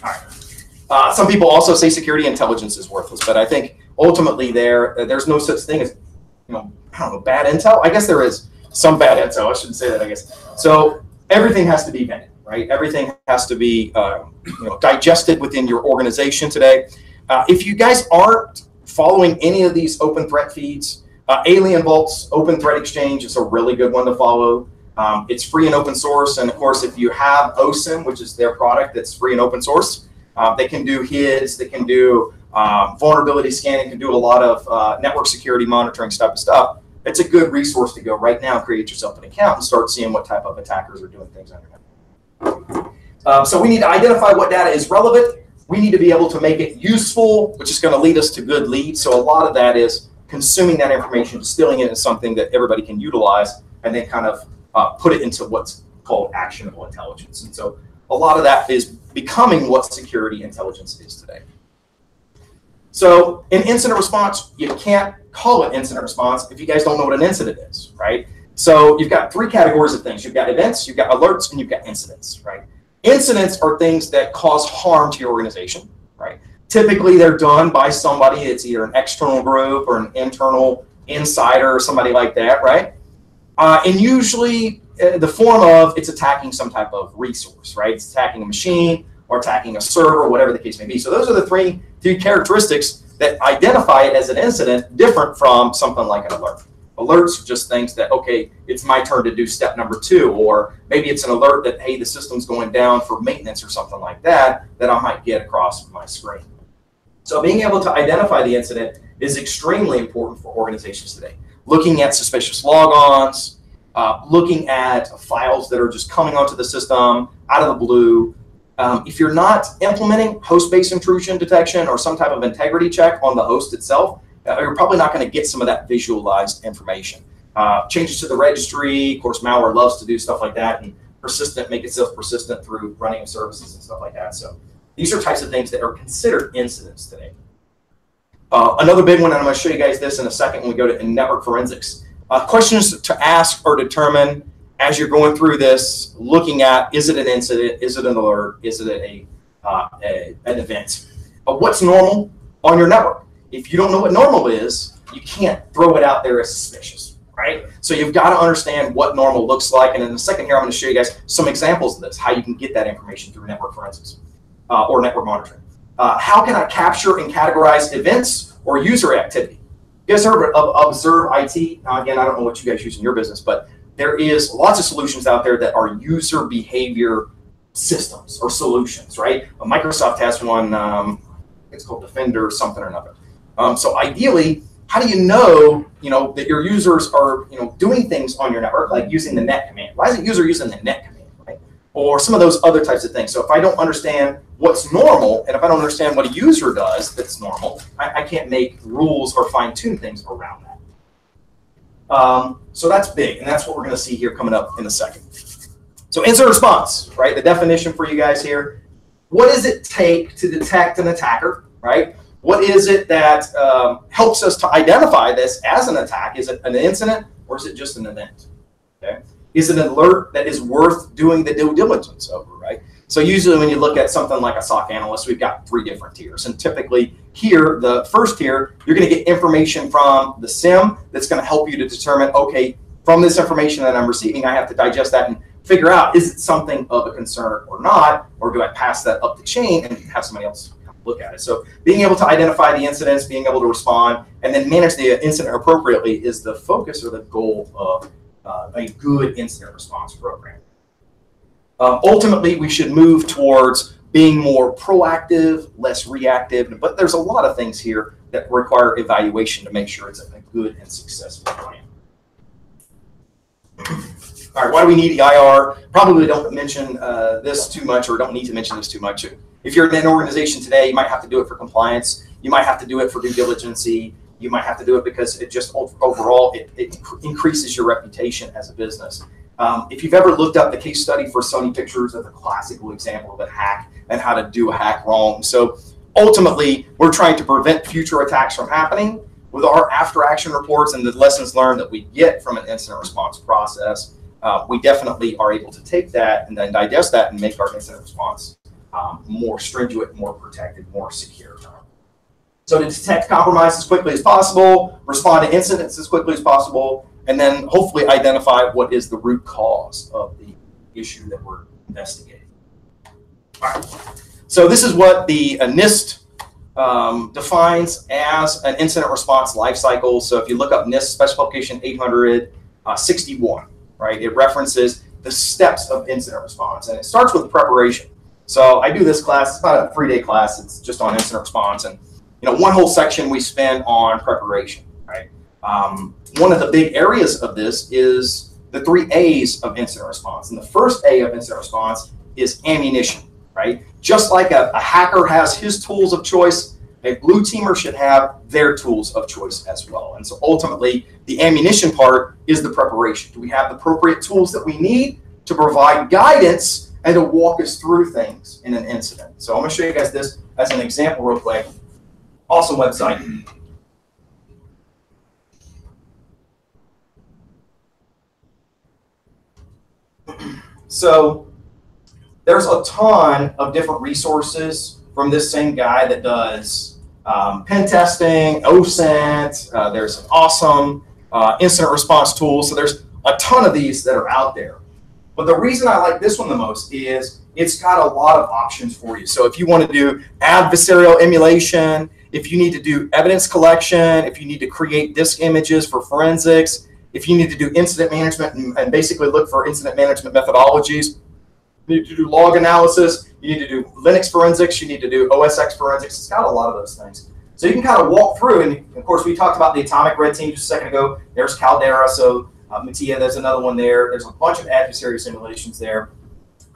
All right. Some people also say security intelligence is worthless, but I think ultimately there's no such thing as, I don't know, bad intel. I guess there is some bad intel. I shouldn't say that, I guess. So everything has to be vetted, right? Everything has to be digested within your organization today. If you guys aren't following any of these open threat feeds, Alien Vault's Open Threat Exchange is a really good one to follow. It's free and open source, and of course, if you have OSIM, which is their product that's free and open source, they can do they can do vulnerability scanning, can do a lot of network security monitoring type of stuff. It's a good resource to go right now, create yourself an account and start seeing what type of attackers are doing things on your network. So we need to identify what data is relevant. We need to be able to make it useful, which is going to lead us to good leads. So a lot of that is consuming that information, distilling it into something that everybody can utilize, and then kind of put it into what's called actionable intelligence. And so a lot of that is becoming what security intelligence is today. So in incident response, you can't call it incident response if you guys don't know what an incident is, right? So you've got three categories of things. You've got events, you've got alerts, and you've got incidents, right? Incidents are things that cause harm to your organization, right? Typically, they're done by somebody. It's either an external group or an internal insider or somebody like that, right? And usually the form of it's attacking some type of resource, right? It's attacking a machine or attacking a server, whatever the case may be. So those are the three characteristics that identify it as an incident, different from something like an alert. Alerts are just things that, okay, it's my turn to do step number 2, or maybe it's an alert that, hey, the system's going down for maintenance or something like that, that I might get across my screen. So being able to identify the incident is extremely important for organizations today. Looking at suspicious logons, looking at files that are just coming onto the system out of the blue. If you're not implementing host-based intrusion detection or some type of integrity check on the host itself, you're probably not going to get some of that visualized information. Changes to the registry, of course, malware loves to do stuff like that, and make itself persistent through running of services and stuff like that. So these are types of things that are considered incidents today. Another big one, and I'm going to show you guys this in a second when we go to network forensics. Questions to ask or determine as you're going through this, looking at, is it an incident, is it an alert, is it an event? What's normal on your network? If you don't know what normal is, you can't throw it out there as suspicious, right? So you've got to understand what normal looks like. And in a second here, I'm going to show you guys some examples of this, how you can get that information through network forensics or network monitoring. How can I capture and categorize events or user activity? You guys heard of Observe IT? Now, again, I don't know what you guys use in your business, but there is lots of solutions out there that are user behavior systems or solutions, right? Microsoft has one, it's called Defender or something or another. So ideally, how do you know that your users are doing things on your network, like using the net command? Why is a user using the net command, right? Or some of those other types of things. So if I don't understand what's normal, and if I don't understand what a user does that's normal, I can't make rules or fine-tune things around that. So that's big, and that's what we're going to see here coming up in a second. So incident response, right? The definition for you guys here. What does it take to detect an attacker, right? What is it that helps us to identify this as an attack? Is it an incident or is it just an event? Okay. Is it an alert that is worth doing the due diligence over, right? So usually when you look at something like a SOC analyst, we've got 3 different tiers. And typically here, the first tier, you're going to get information from the SIM that's going to help you to determine, okay, from this information that I'm receiving, I have to digest that and figure out, is it something of a concern or not? Or do I pass that up the chain and have somebody else look at it? So being able to identify the incidents, being able to respond, and then manage the incident appropriately is the focus or the goal of a good incident response program. Ultimately, we should move towards being more proactive, less reactive, but there's a lot of things here that require evaluation to make sure it's a good and successful plan. All right, why do we need EIR? Probably don't mention this too much, or don't need to mention this too much. If you're in an organization today, you might have to do it for compliance. You might have to do it for due diligence. You might have to do it because it just overall, it increases your reputation as a business. If you've ever looked up the case study for Sony Pictures, that's a classical example of a hack and how to do a hack wrong. So ultimately, we're trying to prevent future attacks from happening. with our after action reports and the lessons learned that we get from an incident response process, we definitely are able to take that and then digest that and make our incident response more stringent, more protected, more secure. So to detect compromise as quickly as possible, respond to incidents as quickly as possible, and then hopefully identify what is the root cause of the issue that we're investigating. All right. So this is what the NIST defines as an incident response life cycle. So if you look up NIST Special Publication 861, right, it references the steps of incident response, and it starts with preparation. So I do this class, it's about a 3-day class, it's just on incident response, and one whole section we spend on preparation, right? One of the big areas of this is the 3 A's of incident response. And the first A of incident response is ammunition, right? Just like a hacker has his tools of choice, a blue teamer should have their tools of choice as well. And so ultimately, the ammunition part is the preparation. Do we have the appropriate tools that we need to provide guidance and to walk us through things in an incident? So I'm going to show you guys this as an example real quick. Awesome website. So there's a ton of different resources from this same guy that does pen testing, OSINT. There's an awesome incident response tool. So there's a ton of these that are out there. But the reason I like this one the most is it's got a lot of options for you. So if you want to do adversarial emulation, if you need to do evidence collection, if you need to create disk images for forensics, if you need to do incident management and basically look for incident management methodologies, you need to do log analysis, you need to do Linux forensics, you need to do OS X forensics. It's got a lot of those things. So you can kind of walk through, and of course we talked about the Atomic Red Team just a second ago. There's Caldera, so Mattia, there's another one there. There's a bunch of adversary simulations there.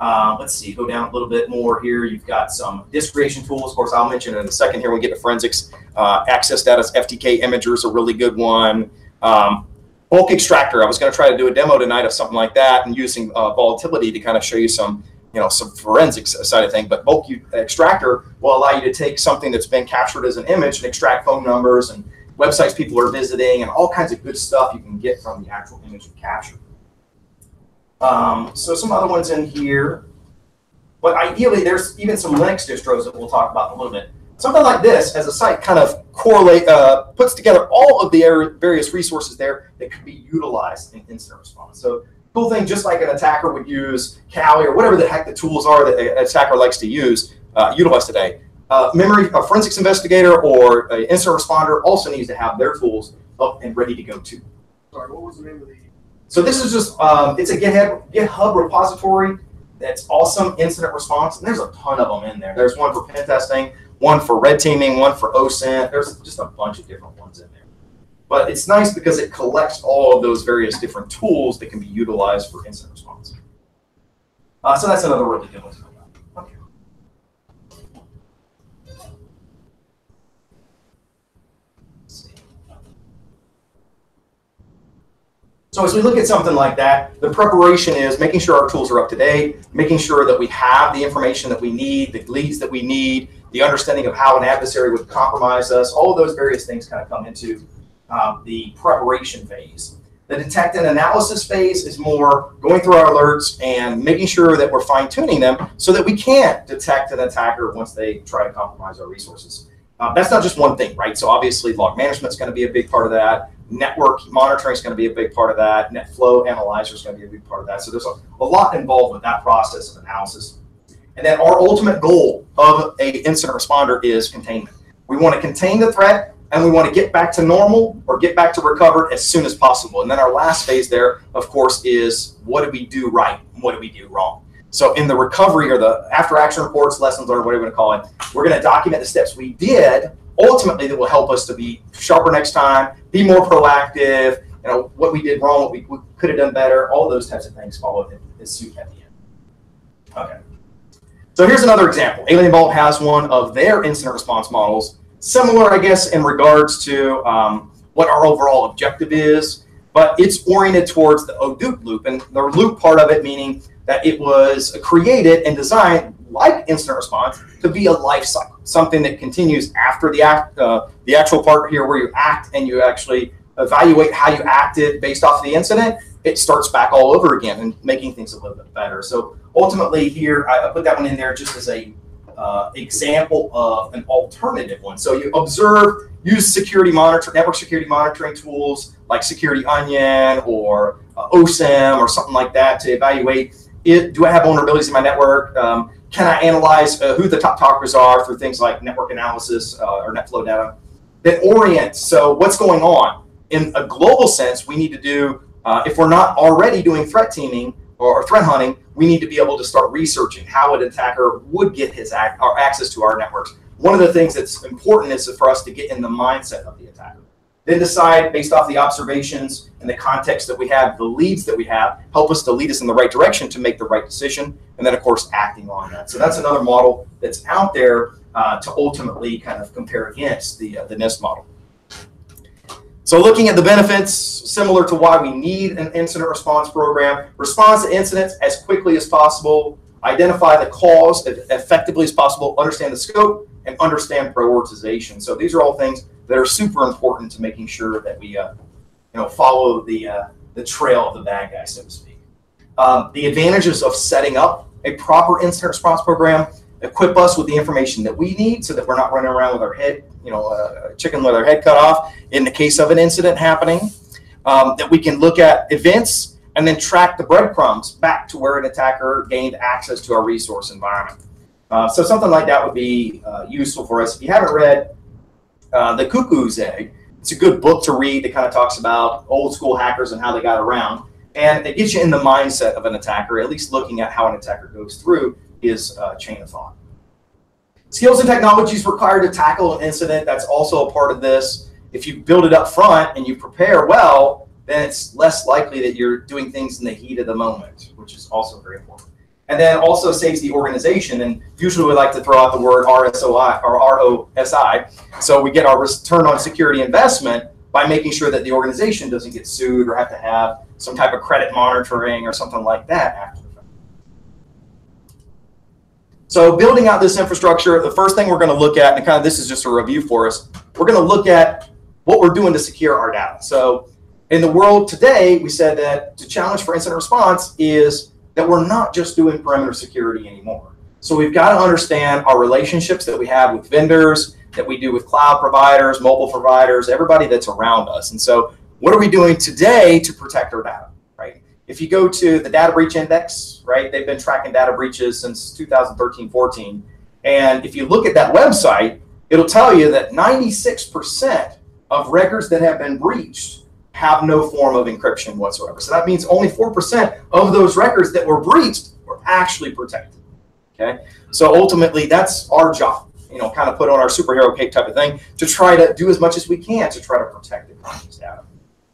Let's see, go down a little bit more here. You've got some disk creation tools. Of course, I'll mention in a second here when we get to forensics. Access Data's FTK Imager is a really good one. Bulk extractor. I was going to try to do a demo tonight of something like that and using volatility to kind of show you some, some forensics side of thing. But bulk extractor will allow you to take something that's been captured as an image and extract phone numbers and websites people are visiting and all kinds of good stuff you can get from the actual image you capture. So some other ones in here, but ideally there's even some Linux distros that we'll talk about in a little bit. Something like this as a site kind of puts together all of the various resources there that could be utilized in incident response. So cool thing, just like an attacker would use Kali or whatever the heck the tools are that an attacker likes to utilize today. A forensics investigator or an incident responder also needs to have their tools up and ready to go too. Sorry, what was the name of the? So this is just, it's a GitHub repository that's awesome incident response, and there's a ton of them in there. There's one for pen testing, one for red teaming, one for OSINT. There's just a bunch of different ones in there. But it's nice because it collects all of those various different tools that can be utilized for incident response. So that's another really good one. Okay. So as we look at something like that, the preparation is making sure our tools are up to date, making sure that we have the information that we need, the leads that we need, the understanding of how an adversary would compromise us. All of those various things kind of come into the preparation phase. The detect and analysis phase is more going through our alerts and making sure that we're fine-tuning them so that we can't detect an attacker once they try to compromise our resources. That's not just one thing, right? So obviously log management is going to be a big part of that. Network monitoring is going to be a big part of that. NetFlow analyzer is going to be a big part of that. So there's a lot involved with that process of analysis. And then our ultimate goal of an incident responder is containment. We want to contain the threat, and we want to get back to normal or get back to recover as soon as possible. And then our last phase there, of course, is what did we do right and what did we do wrong? So in the recovery or the after action reports, lessons learned, whatever you want to call it, we're going to document the steps we did ultimately that will help us to be sharper next time, be more proactive, what we did wrong, what we could have done better, all those types of things follow the suit at the end. Okay. So here's another example. Alien Vault has one of their incident response models, similar, I guess, in regards to what our overall objective is, but it's oriented towards the ODOOP loop, and the loop part of it meaning that it was created and designed, like incident response, to be a life cycle. something that continues after the actual part here where you act and you actually evaluate how you acted based off of the incident, it starts back all over again and making things a little bit better. So ultimately here, I put that one in there just as a example of an alternative one. So you observe, use network security monitoring tools like Security Onion or OSIM or something like that to evaluate, do I have vulnerabilities in my network? Can I analyze who the top talkers are through things like network analysis or NetFlow data? Then orient, so what's going on? In a global sense, we need to do, if we're not already doing threat teaming or threat hunting, we need to be able to start researching how an attacker would get his access to our networks. One of the things that's important is for us to get in the mindset of the attacker. Then decide, based off the observations and the context that we have, the leads that we have, help us to lead us in the right direction to make the right decision, and then, of course, acting on that. So that's another model that's out there to ultimately kind of compare against the NIST model. So looking at the benefits, similar to why we need an incident response program, respond to incidents as quickly as possible, identify the cause as effectively as possible, understand the scope, and understand prioritization. So these are all things that are super important to making sure that we follow the trail of the bad guy, so to speak. The advantages of setting up a proper incident response program equip us with the information that we need so that we're not running around with our head, chicken with our head cut off in the case of an incident happening, that we can look at events and then track the breadcrumbs back to where an attacker gained access to our resource environment. So something like that would be useful for us. If you haven't read The Cuckoo's Egg, it's a good book to read that kind of talks about old school hackers and how they got around. And it gets you in the mindset of an attacker, at least looking at how an attacker goes through his chain of thought. Skills and technologies required to tackle an incident, that's also a part of this. If you build it up front and you prepare well, then it's less likely that you're doing things in the heat of the moment, which is also very important. And then also saves the organization, and usually we like to throw out the word RSOI or ROSI. So we get our return on security investment by making sure that the organization doesn't get sued or have to have some type of credit monitoring or something like that after the fact. So building out this infrastructure, the first thing we're going to look at, and kind of this is just a review for us, we're going to look at what we're doing to secure our data. So in the world today, we said that the challenge for incident response is that we're not just doing perimeter security anymore. So we've got to understand our relationships that we have with vendors, that we do with cloud providers, mobile providers, everybody that's around us. And so what are we doing today to protect our data, right? If you go to the data breach index, right, they've been tracking data breaches since 2013-14. And if you look at that website, it'll tell you that 96% of records that have been breached have no form of encryption whatsoever. So that means only 4% of those records that were breached were actually protected, okay? So ultimately, that's our job, kind of put on our superhero cape type of thing to try to do as much as we can to try to protect the company's data.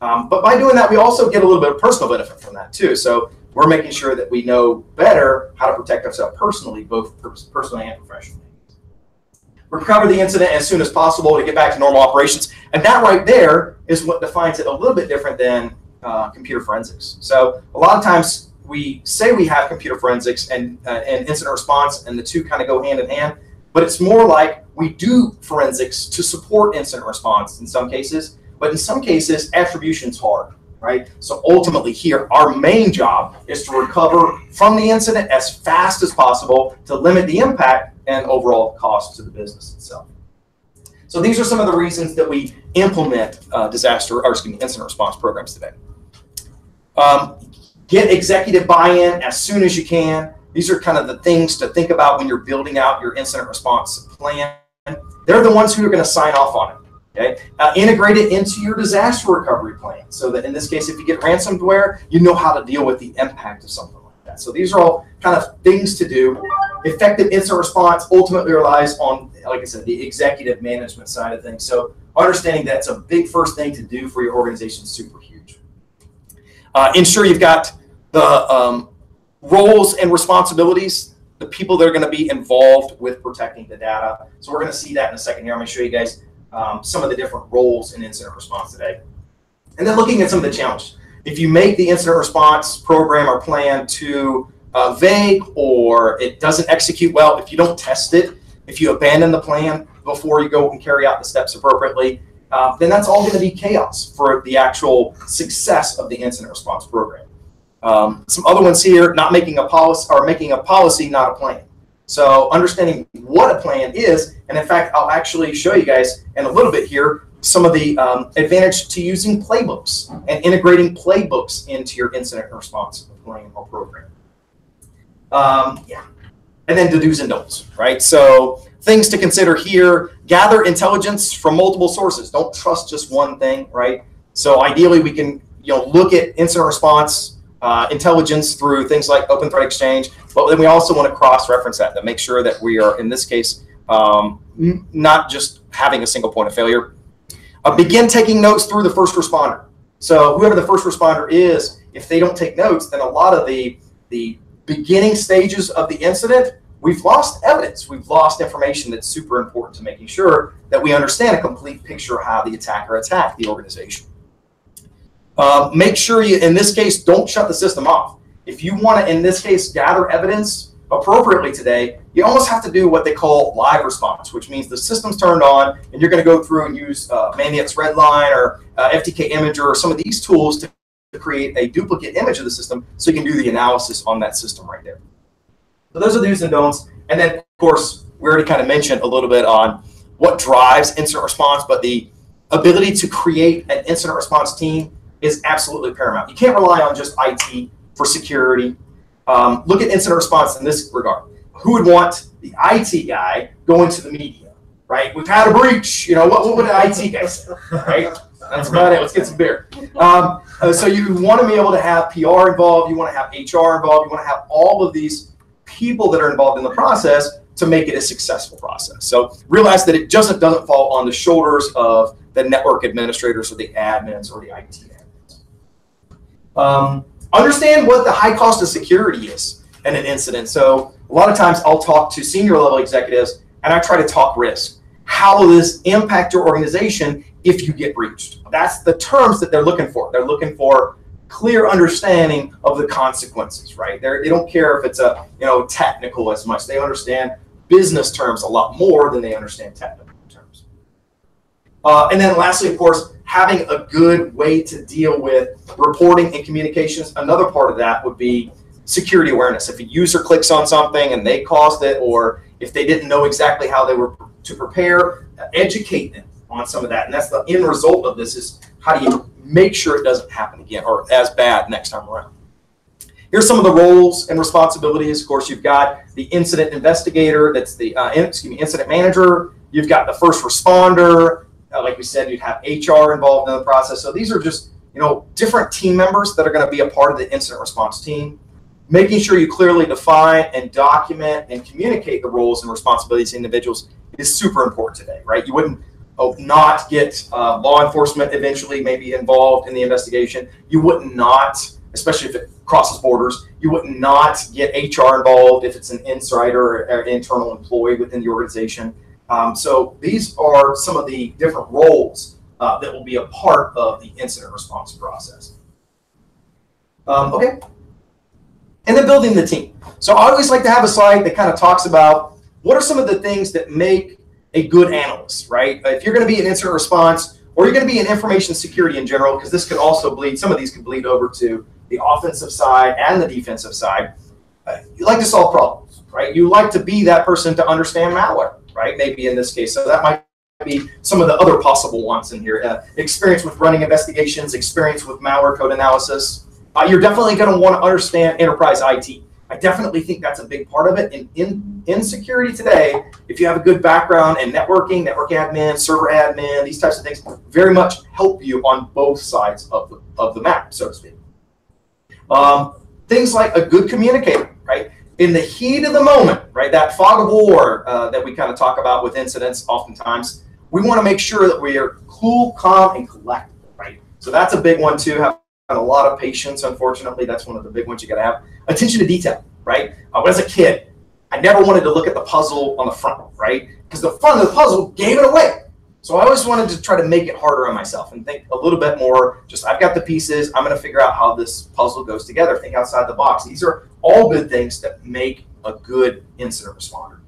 But by doing that, we also get a little bit of personal benefit from that too. So we're making sure that we know better how to protect ourselves personally, both personally and professionally. Recover the incident as soon as possible to get back to normal operations. And that right there is what defines it a little bit different than computer forensics. So a lot of times we say we have computer forensics and incident response, and the two kind of go hand in hand. But it's more like we do forensics to support incident response in some cases, but in some cases, attribution's hard, right? So ultimately here, our main job is to recover from the incident as fast as possible to limit the impact and overall cost to the business itself. So these are some of the reasons that we implement incident response programs today. Get executive buy-in as soon as you can. These are kind of the things to think about when you're building out your incident response plan. They're the ones who are going to sign off on it. Okay? Integrate it into your disaster recovery plan so that in this case, if you get ransomware, you know how to deal with the impact of something like that. So these are all kind of things to do. Effective incident response ultimately relies on, like I said, the executive management side of things. So understanding that's a big first thing to do for your organization is super huge. Ensure you've got the roles and responsibilities, the people that are going to be involved with protecting the data. So we're going to see that in a second here. I'm going to show you guys some of the different roles in incident response today. And then looking at some of the challenges. If you make the incident response program or plan too vague, or it doesn't execute well, if you don't test it, if you abandon the plan before you go and carry out the steps appropriately, then that's all going to be chaos for the actual success of the incident response program. Some other ones here, not making a policy, or making a policy, not a plan. So understanding what a plan is, and in fact, I'll actually show you guys in a little bit here some of the advantage to using playbooks and integrating playbooks into your incident response plan or program. Yeah, and then the do's and don'ts, right? So things to consider here: gather intelligence from multiple sources. Don't trust just one thing, right? So ideally, we can look at incident response intelligence through things like Open Threat Exchange, but then we also want to cross-reference that to make sure that we are, in this case, not just having a single point of failure. Begin taking notes through the first responder. So whoever the first responder is, if they don't take notes, then a lot of the beginning stages of the incident, we've lost evidence. We've lost information that's super important to making sure that we understand a complete picture of how the attacker attacked the organization. Make sure you, in this case, don't shut the system off. If you want to, in this case, gather evidence appropriately today, you almost have to do what they call live response, which means the system's turned on and you're going to go through and use Mandiant's Redline or FTK Imager or some of these tools to create a duplicate image of the system so you can do the analysis on that system right there. So those are the do's and don'ts. And then, of course, we already kind of mentioned a little bit on what drives incident response, but the ability to create an incident response team is absolutely paramount. You can't rely on just IT for security. Look at incident response in this regard. Who would want the IT guy going to the media, right? We've had a breach. What would an IT guy say, right? That's about it. Let's get some beer. So you want to be able to have PR involved. You want to have HR involved. You want to have all of these people that are involved in the process to make it a successful process. So realize that it just doesn't fall on the shoulders of the network administrators or the admins or the IT admins. Understand what the high cost of security is in an incident. So a lot of times I'll talk to senior level executives and I try to talk risk. How will this impact your organization if you get breached? That's the terms that they're looking for. They're looking for clear understanding of the consequences, right? They don't care if it's a technical as much. They understand business terms a lot more than they understand technical terms. And then lastly, of course, having a good way to deal with reporting and communications. Another part of that would be security awareness. If a user clicks on something and they caused it, or if they didn't know exactly how they were to prepare, educate them on some of that. And that's the end result of this, is how do you make sure it doesn't happen again or as bad next time around. Here's some of the roles and responsibilities. Of course, you've got the incident investigator, that's the incident manager. You've got the first responder. Like we said, you'd have HR involved in the process. So these are just different team members that are going to be a part of the incident response team. Making sure you clearly define and document and communicate the roles and responsibilities of individuals is super important today, right? You wouldn't not get law enforcement eventually maybe involved in the investigation. You would not, especially if it crosses borders, you would not get HR involved if it's an insider or an internal employee within the organization. So these are some of the different roles that will be a part of the incident response process. Okay. And then building the team. So I always like to have a slide that kind of talks about what are some of the things that make a good analyst, right? If you're going to be an incident response, or you're going to be in information security in general, because this could also bleed, some of these could bleed over to the offensive side and the defensive side. You like to solve problems, right? You like to be that person to understand malware, right? Maybe in this case. So that might be some of the other possible ones in here. Experience with running investigations, experience with malware code analysis. You're definitely going to want to understand enterprise IT. I definitely think that's a big part of it. In security today, if you have a good background in networking, network admin, server admin, these types of things very much help you on both sides of the map, so to speak. Things like a good communicator, right? In the heat of the moment, right, that fog of war that we kind of talk about with incidents oftentimes, we want to make sure that we are cool, calm, and collected, right? So that's a big one too. Have a lot of patience, unfortunately. That's one of the big ones you got to have. Attention to detail, right? When I was a kid, I never wanted to look at the puzzle on the front, right? Because the front of the puzzle gave it away. So I always wanted to try to make it harder on myself and think a little bit more, just I've got the pieces, I'm going to figure out how this puzzle goes together, think outside the box. These are all good things that make a good incident responder.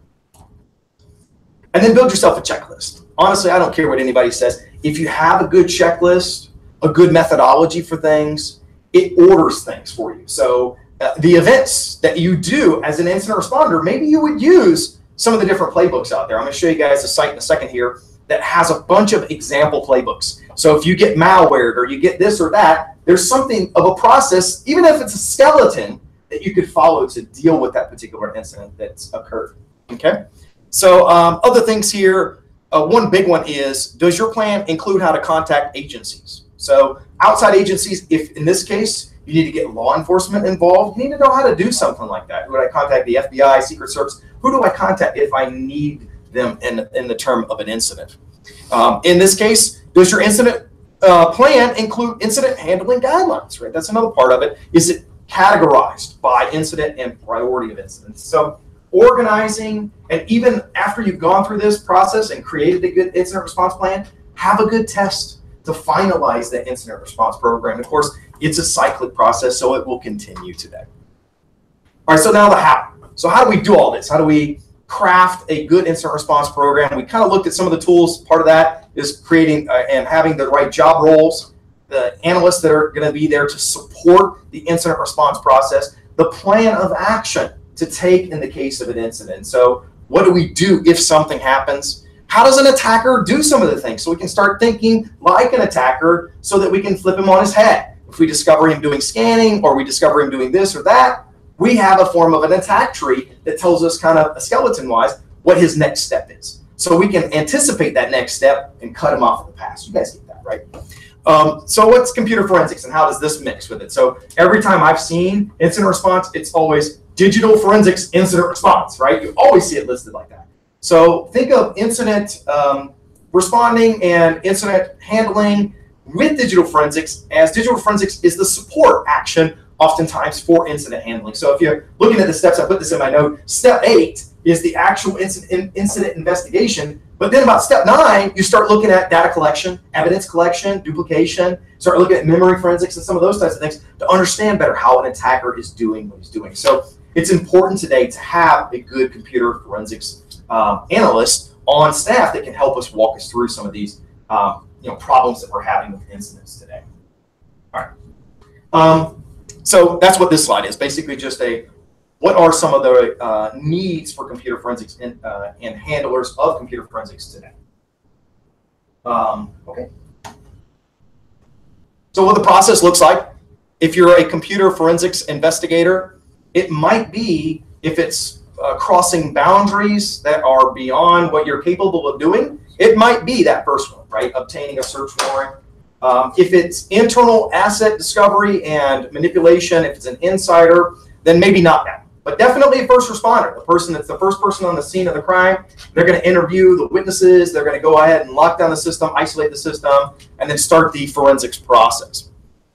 And then build yourself a checklist. Honestly, I don't care what anybody says. If you have a good checklist, a good methodology for things, it orders things for you. So the events that you do as an incident responder, maybe you would use some of the different playbooks out there. I'm going to show you guys a site in a second here that has a bunch of example playbooks. So if you get malwared or you get this or that, there's something of a process, even if it's a skeleton, that you could follow to deal with that particular incident that's occurred. Okay. So other things here, one big one is, does your plan include how to contact agencies? So outside agencies, if in this case, you need to get law enforcement involved, you need to know how to do something like that. Who would I contact? The FBI, Secret Service? Who do I contact if I need them in the term of an incident? In this case, does your incident plan include incident handling guidelines, right? That's another part of it. Is it categorized by incident and priority of incidents? So organizing, and even after you've gone through this process and created a good incident response plan, have a good test to finalize that incident response program. Of course, it's a cyclic process, so it will continue today. All right, so now the how. So how do we do all this? How do we craft a good incident response program? We kind of looked at some of the tools. Part of that is creating and having the right job roles, the analysts that are going to be there to support the incident response process, the plan of action to take in the case of an incident. So what do we do if something happens? How does an attacker do some of the things? So we can start thinking like an attacker so that we can flip him on his head. If we discover him doing scanning or we discover him doing this or that, we have a form of an attack tree that tells us kind of skeleton-wise what his next step is. So we can anticipate that next step and cut him off of the pass. You guys get that, right? So what's computer forensics and how does this mix with it? So every time I've seen incident response, it's always digital forensics incident response, right? You always see it listed like that. So think of incident responding and incident handling with digital forensics, as digital forensics is the support action oftentimes for incident handling. So if you're looking at the steps, I put this in my note, step 8 is the actual incident investigation. But then about step 9, you start looking at data collection, evidence collection, duplication, start looking at memory forensics and some of those types of things to understand better how an attacker is doing what he's doing. So it's important today to have a good computer forensics analyst on staff that can help us walk us through some of these problems that we're having with incidents today. All right. So that's what this slide is. Basically just what are some of the needs for computer forensics and handlers of computer forensics today. Okay. So what the process looks like, if you're a computer forensics investigator, it might be, if it's crossing boundaries that are beyond what you're capable of doing, it might be that first one, right? Obtaining a search warrant. If it's internal asset discovery and manipulation, if it's an insider, then maybe not that. But definitely a first responder, the person that's the first person on the scene of the crime. They're going to interview the witnesses. They're going to go ahead and lock down the system, isolate the system, and then start the forensics process.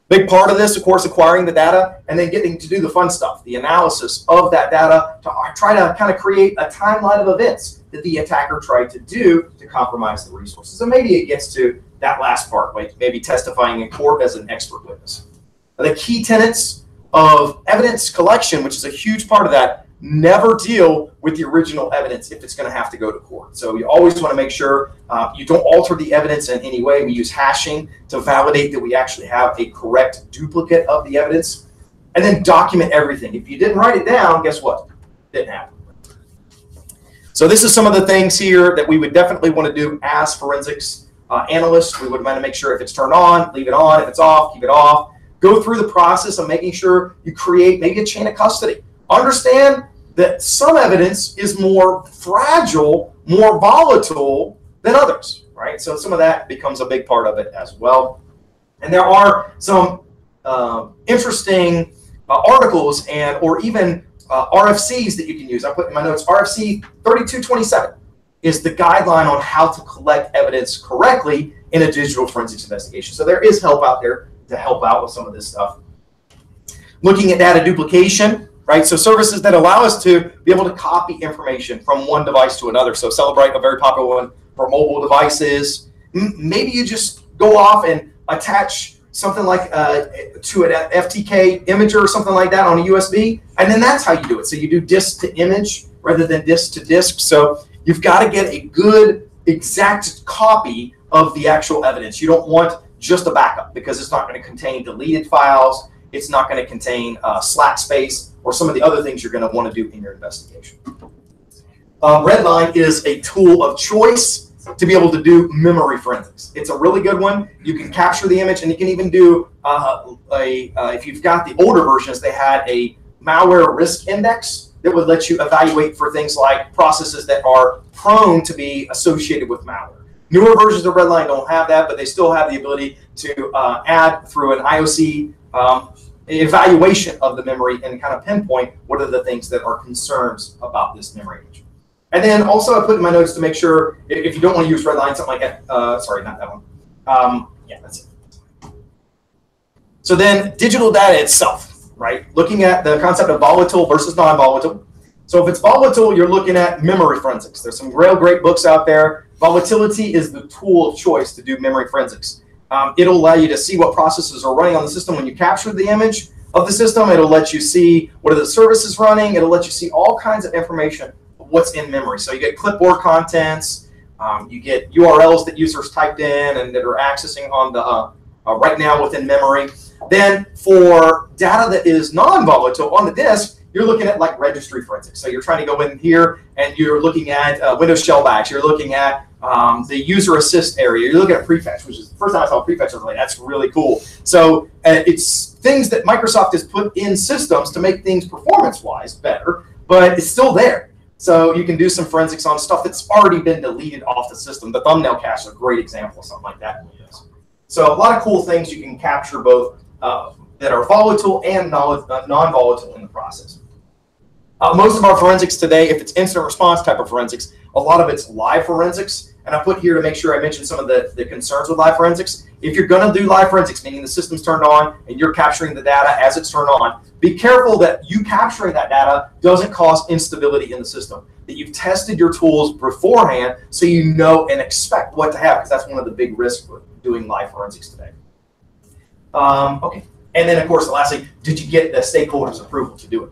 Big part of this, of course, acquiring the data and then getting to do the fun stuff, the analysis of that data to try to kind of create a timeline of events that the attacker tried to do to compromise the resources. And maybe it gets to that last part, like maybe testifying in court as an expert witness. The key tenets of evidence collection, which is a huge part of that, never deal with the original evidence if it's going to have to go to court. So you always want to make sure you don't alter the evidence in any way. We use hashing to validate that we actually have a correct duplicate of the evidence, and then document everything. If you didn't write it down, guess what? It didn't happen. So this is some of the things here that we would definitely want to do as forensics analysts. We would want to make sure if it's turned on, leave it on. If it's off, keep it off. Go through the process of making sure you create maybe a chain of custody. Understand that some evidence is more fragile, more volatile than others, right? So some of that becomes a big part of it as well. And there are some interesting articles or even RFCs that you can use. I put in my notes, RFC 3227 is the guideline on how to collect evidence correctly in a digital forensics investigation. So there is help out there to help out with some of this stuff. Looking at data duplication, right? So services that allow us to be able to copy information from one device to another. So Celebrate, a very popular one for mobile devices. Maybe you just go off and attach something like to an FTK imager or something like that on a USB, and then that's how you do it. So you do disk to image rather than disk to disk. So you've got to get a good, exact copy of the actual evidence. You don't want just a backup because it's not going to contain deleted files. It's not going to contain slack space or some of the other things you're going to want to do in your investigation. Redline is a tool of choice to be able to do memory forensics. It's a really good one. You can capture the image, and you can even do if you've got the older versions, they had a malware risk index that would let you evaluate for things like processes that are prone to be associated with malware. Newer versions of Redline don't have that, but they still have the ability to add through an IOC evaluation of the memory and kind of pinpoint what are the things that are concerns about this memory image. And then also I put in my notes to make sure if you don't want to use Redline, something like that. Sorry, not that one. Yeah, that's it. So then digital data itself, right? Looking at the concept of volatile versus non-volatile. So if it's volatile, you're looking at memory forensics. There's some real great books out there. Volatility is the tool of choice to do memory forensics. It'll allow you to see what processes are running on the system when you capture the image of the system. It'll let you see what are the services running. It'll let you see all kinds of information of what's in memory. So you get clipboard contents. You get URLs that users typed in and that are accessing on the right now within memory. Then for data that is non-volatile on the disk, you're looking at like registry forensics. So you're trying to go in here and you're looking at Windows shellbacks. You're looking at the user assist area. You're looking at prefetch, which is the first time I saw prefetch. I was like, that's really cool. So it's things that Microsoft has put in systems to make things performance-wise better, but it's still there. So you can do some forensics on stuff that's already been deleted off the system. The thumbnail cache is a great example of something like that. So a lot of cool things you can capture both that are volatile and non-volatile in the process. Most of our forensics today, if it's incident response type of forensics, a lot of it's live forensics. And I put here to make sure I mention some of the concerns with live forensics. If you're going to do live forensics, meaning the system's turned on and you're capturing the data as it's turned on, be careful that you capturing that data doesn't cause instability in the system, that you've tested your tools beforehand so you know and expect what to have, because that's one of the big risks with doing live forensics today. Okay. And then, of course, the last thing, did you get the stakeholders' approval to do it?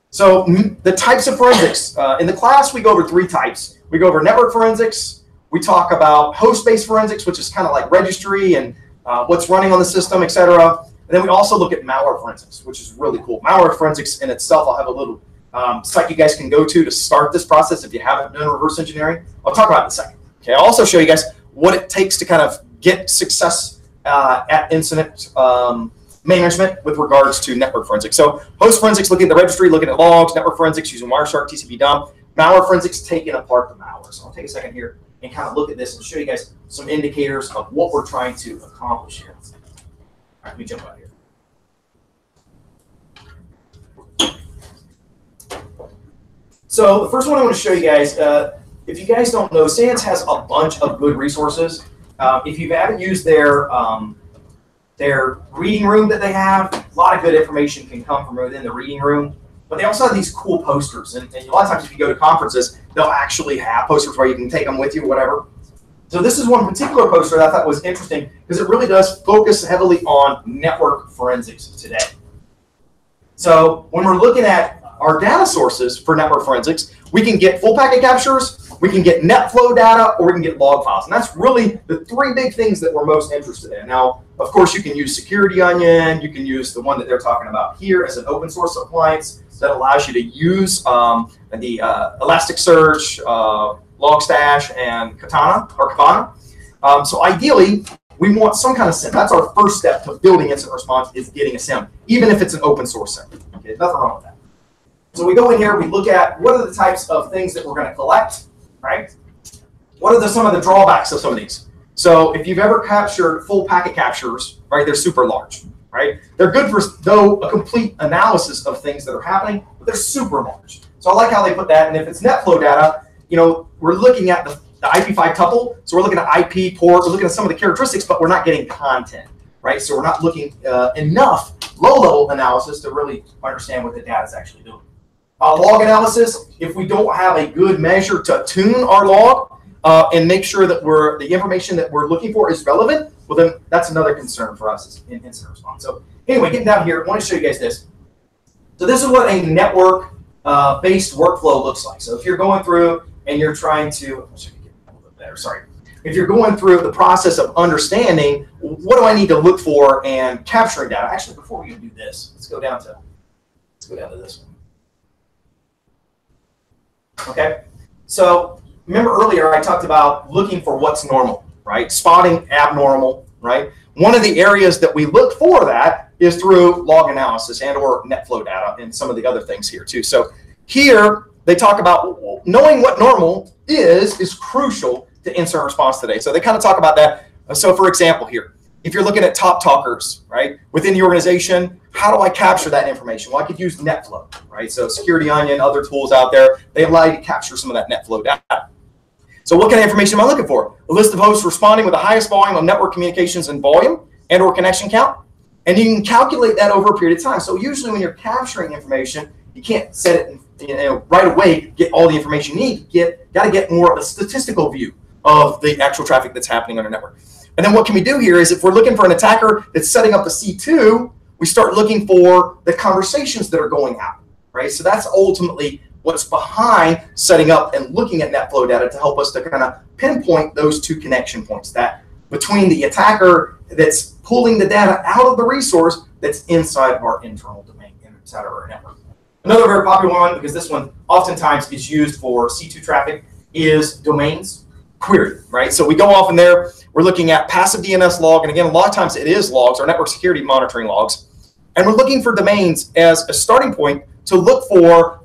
So the types of forensics. In the class, we go over 3 types. We go over network forensics. We talk about host-based forensics, which is kind of like registry and what's running on the system, et cetera. And then we also look at malware forensics, which is really cool. Malware forensics in itself, I'll have a little site you guys can go to start this process if you haven't done reverse engineering. I'll talk about it in a second. Okay, I'll also show you guys what it takes to kind of get success at incident management with regards to network forensics. So host forensics, looking at the registry, looking at logs, network forensics using Wireshark, TCP dump, malware forensics, taking apart the malware. So I'll take a second here and kind of look at this and show you guys some indicators of what we're trying to accomplish here. All right, let me jump out here. So the first one I want to show you guys, if you guys don't know, SANS has a bunch of good resources. If you haven't used their reading room that they have, a lot of good information can come from within the reading room. But they also have these cool posters. And a lot of times if you go to conferences, they'll actually have posters where you can take them with you, whatever. So this is one particular poster that I thought was interesting because it really does focus heavily on network forensics today. So when we're looking at our data sources for network forensics, we can get full packet captures, we can get net flow data, or we can get log files. And that's really the 3 big things that we're most interested in. Now, of course, you can use Security Onion. You can use the one that they're talking about here as an open source appliance that allows you to use the Elasticsearch, Logstash, and Kibana. So ideally, we want some kind of SIM. That's our first step to building incident response, is getting a SIM, even if it's an open source SIM. Okay, nothing wrong with that. So we go in here, we look at what are the types of things that we're going to collect, right? What are some of the drawbacks of some of these? So if you've ever captured full packet captures, right, they're super large, right? They're good for, though, a complete analysis of things that are happening, but they're super large. So I like how they put that. And if it's net flow data, you know, we're looking at the IP5 tuple. So we're looking at IP port, we're looking at some of the characteristics, but we're not getting content, right? So we're not looking enough low-level analysis to really understand what the data is actually doing. Log analysis, if we don't have a good measure to tune our log and make sure that the information that we're looking for is relevant, well then that's another concern for us in incident response. So anyway, getting down here, I want to show you guys this. So this is what a network based workflow looks like. So if you're going through and you're trying to, I should get a little bit better, sorry. If you're going through the process of understanding what do I need to look for and capturing data. Actually, before we do this, let's go down to this one. Okay, so remember earlier I talked about looking for what's normal, right? Spotting abnormal, right? One of the areas that we look for that is through log analysis and or net flow data and some of the other things here too. So here they talk about knowing what normal is crucial to incident response today. So they kind of talk about that. So for example here, if you're looking at top talkers, right, within the organization, how do I capture that information? Well, I could use NetFlow, right? So Security Onion, other tools out there, they allow you to capture some of that NetFlow data. So what kind of information am I looking for? A list of hosts responding with the highest volume of network communications and volume and or connection count. And you can calculate that over a period of time. So usually when you're capturing information, you can't set it right away, get all the information you need. Got to get more of a statistical view of the actual traffic that's happening on your network. And then what can we do here is if we're looking for an attacker that's setting up a C2, we start looking for the conversations that are going out, right? So that's ultimately what's behind setting up and looking at NetFlow data to help us to kind of pinpoint those two connection points, that between the attacker that's pulling the data out of the resource that's inside of our internal domain, inside of our network. Another very popular one, because this one oftentimes is used for C2 traffic, is domains query, right? So we go off in there, we're looking at passive DNS log, and again, a lot of times it is logs or network security monitoring logs, and we're looking for domains as a starting point to look for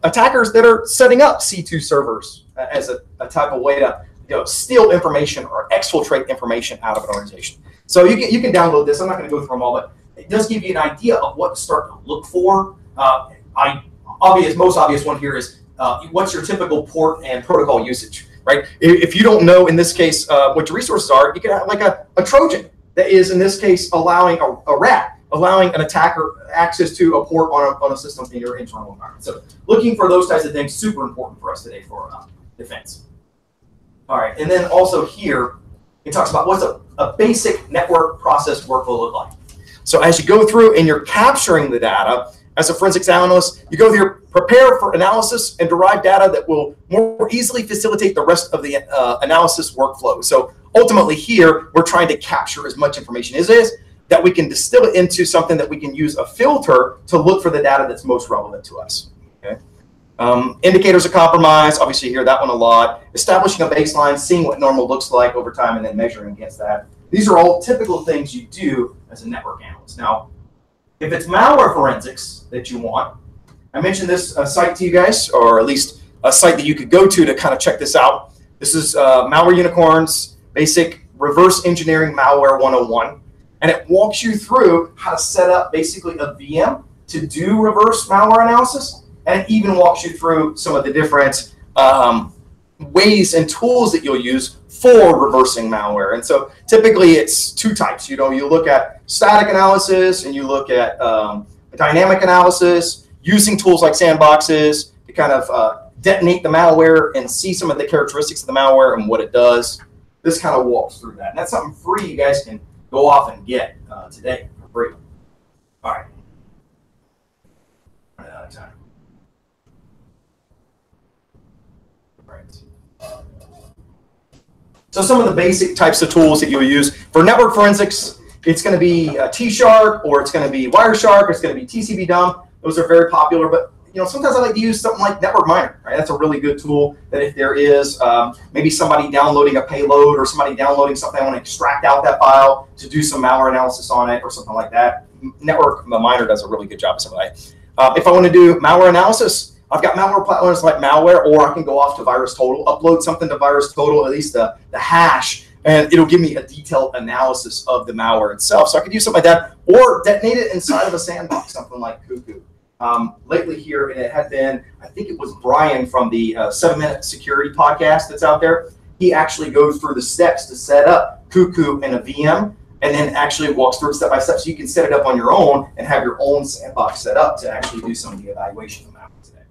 attackers that are setting up C2 servers as a type of way to steal information or exfiltrate information out of an organization. So you can download this. I'm not going to go through them all, but it does give you an idea of what to start to look for. Most obvious one here is what's your typical port and protocol usage, right? If you don't know, in this case, what your resources are, you can have like a Trojan that is, in this case, allowing a rat, allowing an attacker access to a port on a system in your internal environment. So looking for those types of things, super important for us today for defense. All right, and then also here, it talks about what's a basic network process workflow look like. So as you go through and you're capturing the data, as a forensics analyst, you go through, prepare for analysis and derive data that will more easily facilitate the rest of the analysis workflow. So ultimately here, we're trying to capture as much information as is that we can distill it into something that we can use a filter to look for the data that's most relevant to us. Okay. Indicators of compromise, obviously you hear that one a lot. Establishing a baseline, seeing what normal looks like over time, and then measuring against that. These are all typical things you do as a network analyst. Now, if it's malware forensics that you want, I mentioned this site to you guys, or at least a site that you could go to kind of check this out. This is Malware Unicorn's basic reverse engineering malware 101. And it walks you through how to set up basically a VM to do reverse malware analysis. And it even walks you through some of the different ways and tools that you'll use for reversing malware. And so typically it's two types. You look at static analysis and you look at dynamic analysis, using tools like sandboxes to kind of detonate the malware and see some of the characteristics of the malware and what it does. This kind of walks through that. And that's something free you guys can go off and get today for free. All right. Running out of time. Right. So some of the basic types of tools that you'll use for network forensics, it's going to be T-Shark, or it's going to be Wireshark, or it's going to be TCP dump. Those are very popular, but sometimes I like to use something like Network Miner, right? That's a really good tool that if there is maybe somebody downloading a payload or somebody downloading something, I want to extract out that file to do some malware analysis on it or something like that. Network Miner does a really good job of some of that. If I want to do malware analysis, I've got malware platforms like Malware, or I can go off to VirusTotal, upload something to VirusTotal, at least the hash, and it'll give me a detailed analysis of the malware itself. So I could use something like that, or detonate it inside of a sandbox, something like Cuckoo. Lately here, it had been, I think it was Brian from the 7-Minute Security podcast that's out there. He actually goes through the steps to set up Cuckoo in a VM, and then actually walks through it step by step, so you can set it up on your own and have your own sandbox set up to actually do some of the evaluation of malware today.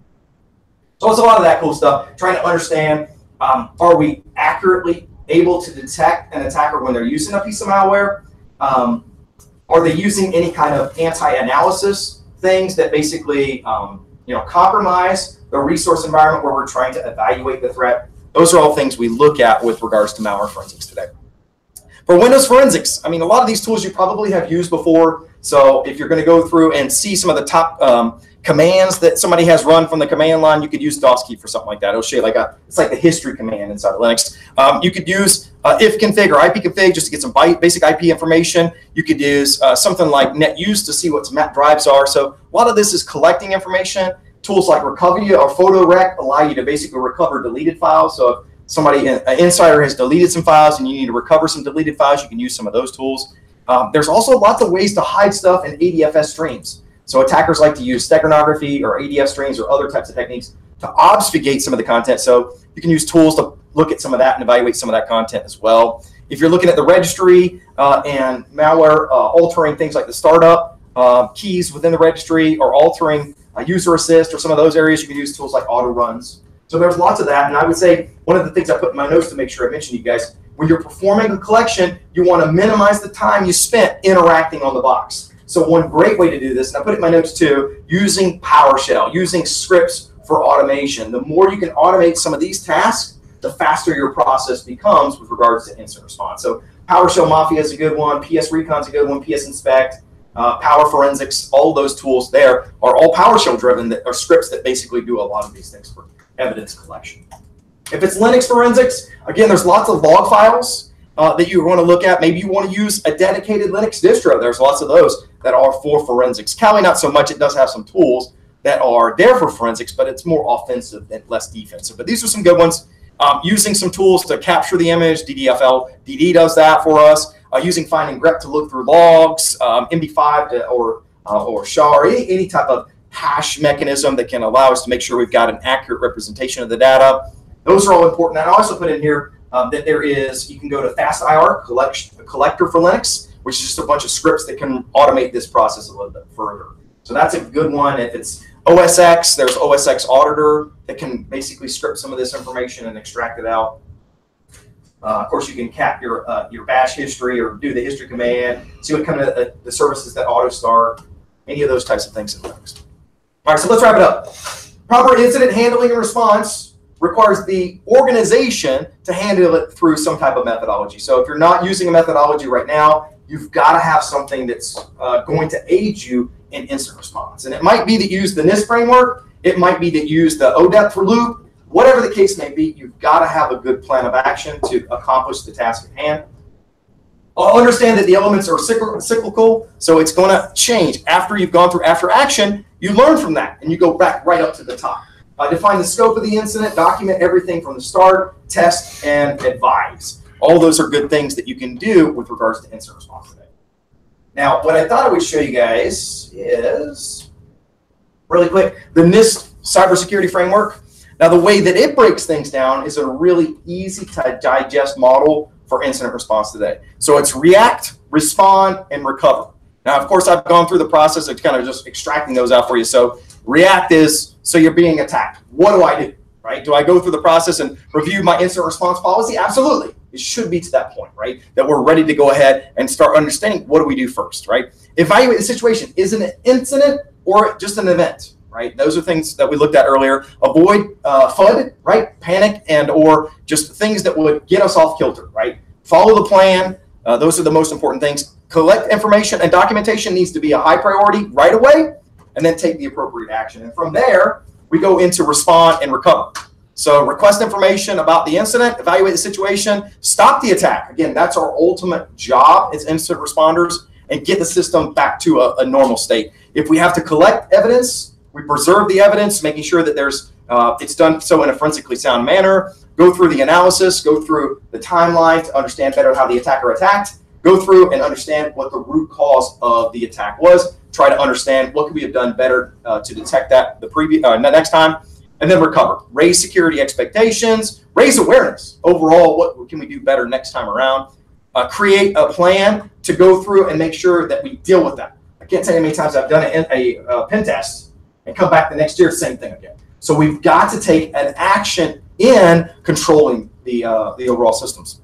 So it's a lot of that cool stuff, trying to understand, are we accurately able to detect an attacker when they're using a piece of malware? Are they using any kind of anti-analysis things that basically compromise the resource environment where we're trying to evaluate the threat. Those are all things we look at with regards to malware forensics today. For Windows forensics, I mean, a lot of these tools you probably have used before. So if you're going to go through and see some of the top commands that somebody has run from the command line, you could use DOSKey for something like that. It'll show you like it's like the history command inside of Linux. You could use ifconfig or ipconfig just to get some basic IP information. You could use something like netuse to see what map drives are. So a lot of this is collecting information. Tools like Recovia or PhotoRec allow you to basically recover deleted files. So if somebody, an insider has deleted some files and you need to recover some deleted files, you can use some of those tools. There's also lots of ways to hide stuff in ADFS streams. So attackers like to use steganography or ADF streams or other types of techniques to obfuscate some of the content. So you can use tools to look at some of that and evaluate some of that content as well. If you're looking at the registry and malware altering things like the startup keys within the registry or altering user assist or some of those areas, you can use tools like auto runs. So there's lots of that. And I would say one of the things I put in my notes to make sure I mention to you guys, when you're performing a collection, you want to minimize the time you spent interacting on the box. So one great way to do this, and I put it in my notes too, using PowerShell, using scripts for automation. The more you can automate some of these tasks, the faster your process becomes with regards to incident response. So PowerShell Mafia is a good one, PS Recon is a good one, PS Inspect, Power Forensics, all those tools there are all PowerShell driven, that are scripts that basically do a lot of these things for evidence collection. If it's Linux forensics, again, there's lots of log files that you want to look at. Maybe you want to use a dedicated Linux distro. There's lots of those that are for forensics. Kali, not so much. It does have some tools that are there for forensics, but it's more offensive and less defensive. But these are some good ones. Using some tools to capture the image. DD does that for us. Using find and grep to look through logs, MD5 or SHA, or any type of hash mechanism that can allow us to make sure we've got an accurate representation of the data. Those are all important. And I also put in here that there is, you can go to FastIR, collector for Linux, which is just a bunch of scripts that can automate this process a little bit further. So that's a good one. If it's OSX, there's OSX Auditor that can basically script some of this information and extract it out. Of course, you can cap your bash history or do the history command, see what kind of the services that auto start, any of those types of things in Linux. All right, so let's wrap it up. Proper incident handling and response requires the organization to handle it through some type of methodology. So if you're not using a methodology right now, you've got to have something that's going to aid you in incident response. And it might be that you use the NIST framework. It might be that you use the ODEP for loop. Whatever the case may be, you've got to have a good plan of action to accomplish the task at hand. Understand that the elements are cyclical, so it's going to change. After you've gone through after action, you learn from that, and you go back right up to the top. Define the scope of the incident, document everything from the start, test, and advise. All those are good things that you can do with regards to incident response today. Now, what I thought I would show you guys is, really quick, the NIST cybersecurity framework. Now, the way that it breaks things down is a really easy to digest model for incident response today. So it's react, respond, and recover. Now, of course, I've gone through the process of kind of just extracting those out for you. So react is, so you're being attacked. What do I do, right? Do I go through the process and review my incident response policy? Absolutely. It should be to that point, right? That we're ready to go ahead and start understanding what do we do first, right? Evaluate the situation. Is it an incident or just an event? Right? Those are things that we looked at earlier. Avoid FUD, right? Panic and or just things that would get us off kilter, right? Follow the plan. Those are the most important things. Collect information and documentation needs to be a high priority right away, and then take the appropriate action. And from there, we go into respond and recover. So request information about the incident, evaluate the situation, stop the attack. Again, that's our ultimate job as incident responders, and get the system back to a normal state. If we have to collect evidence, we preserve the evidence, making sure that there's it's done so in a forensically sound manner. Go through the analysis, go through the timeline to understand better how the attacker attacked. Go through and understand what the root cause of the attack was. Try to understand what could we have done better to detect that the next time, and then recover. Raise security expectations, raise awareness. Overall, what can we do better next time around? Create a plan to go through and make sure that we deal with that. I can't tell you how many times I've done a pen test and come back the next year, same thing again. So we've got to take an action in controlling the overall systems.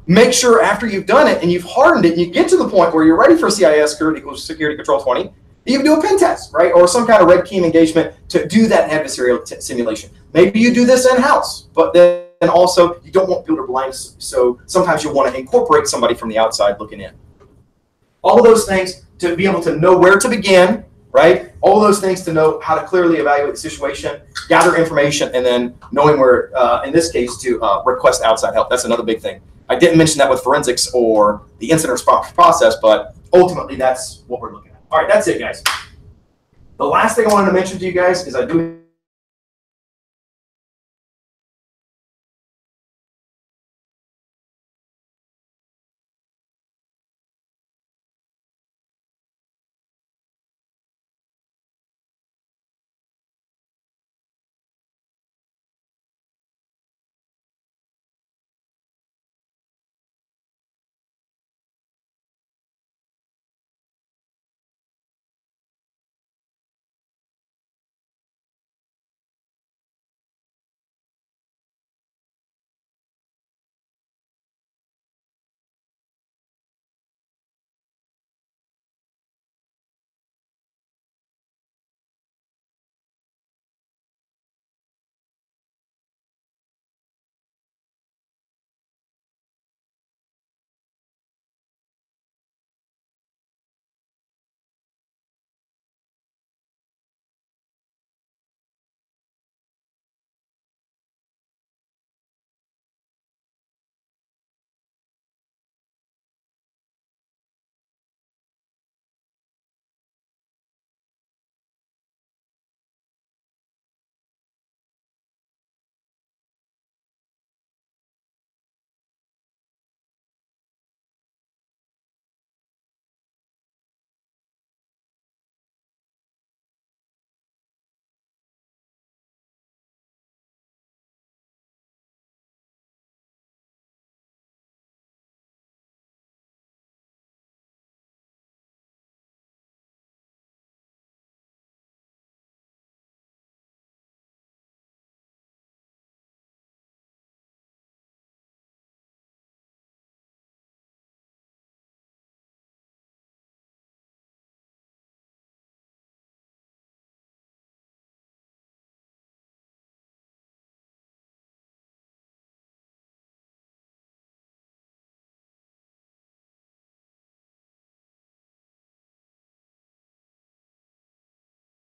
Make sure after you've done it and you've hardened it and you get to the point where you're ready for CIS, Security Control 20, You can do a pen test, right? Or some kind of red team engagement to do that adversarial simulation. Maybe you do this in-house, but then also you don't want builder blinds, so sometimes you'll want to incorporate somebody from the outside looking in. All of those things to be able to know where to begin, right? All of those things to know how to clearly evaluate the situation, gather information, and then knowing where, in this case, to request outside help. That's another big thing. I didn't mention that with forensics or the incident response process, but ultimately that's what we're looking at. All right, that's it, guys. The last thing I wanted to mention to you guys is I do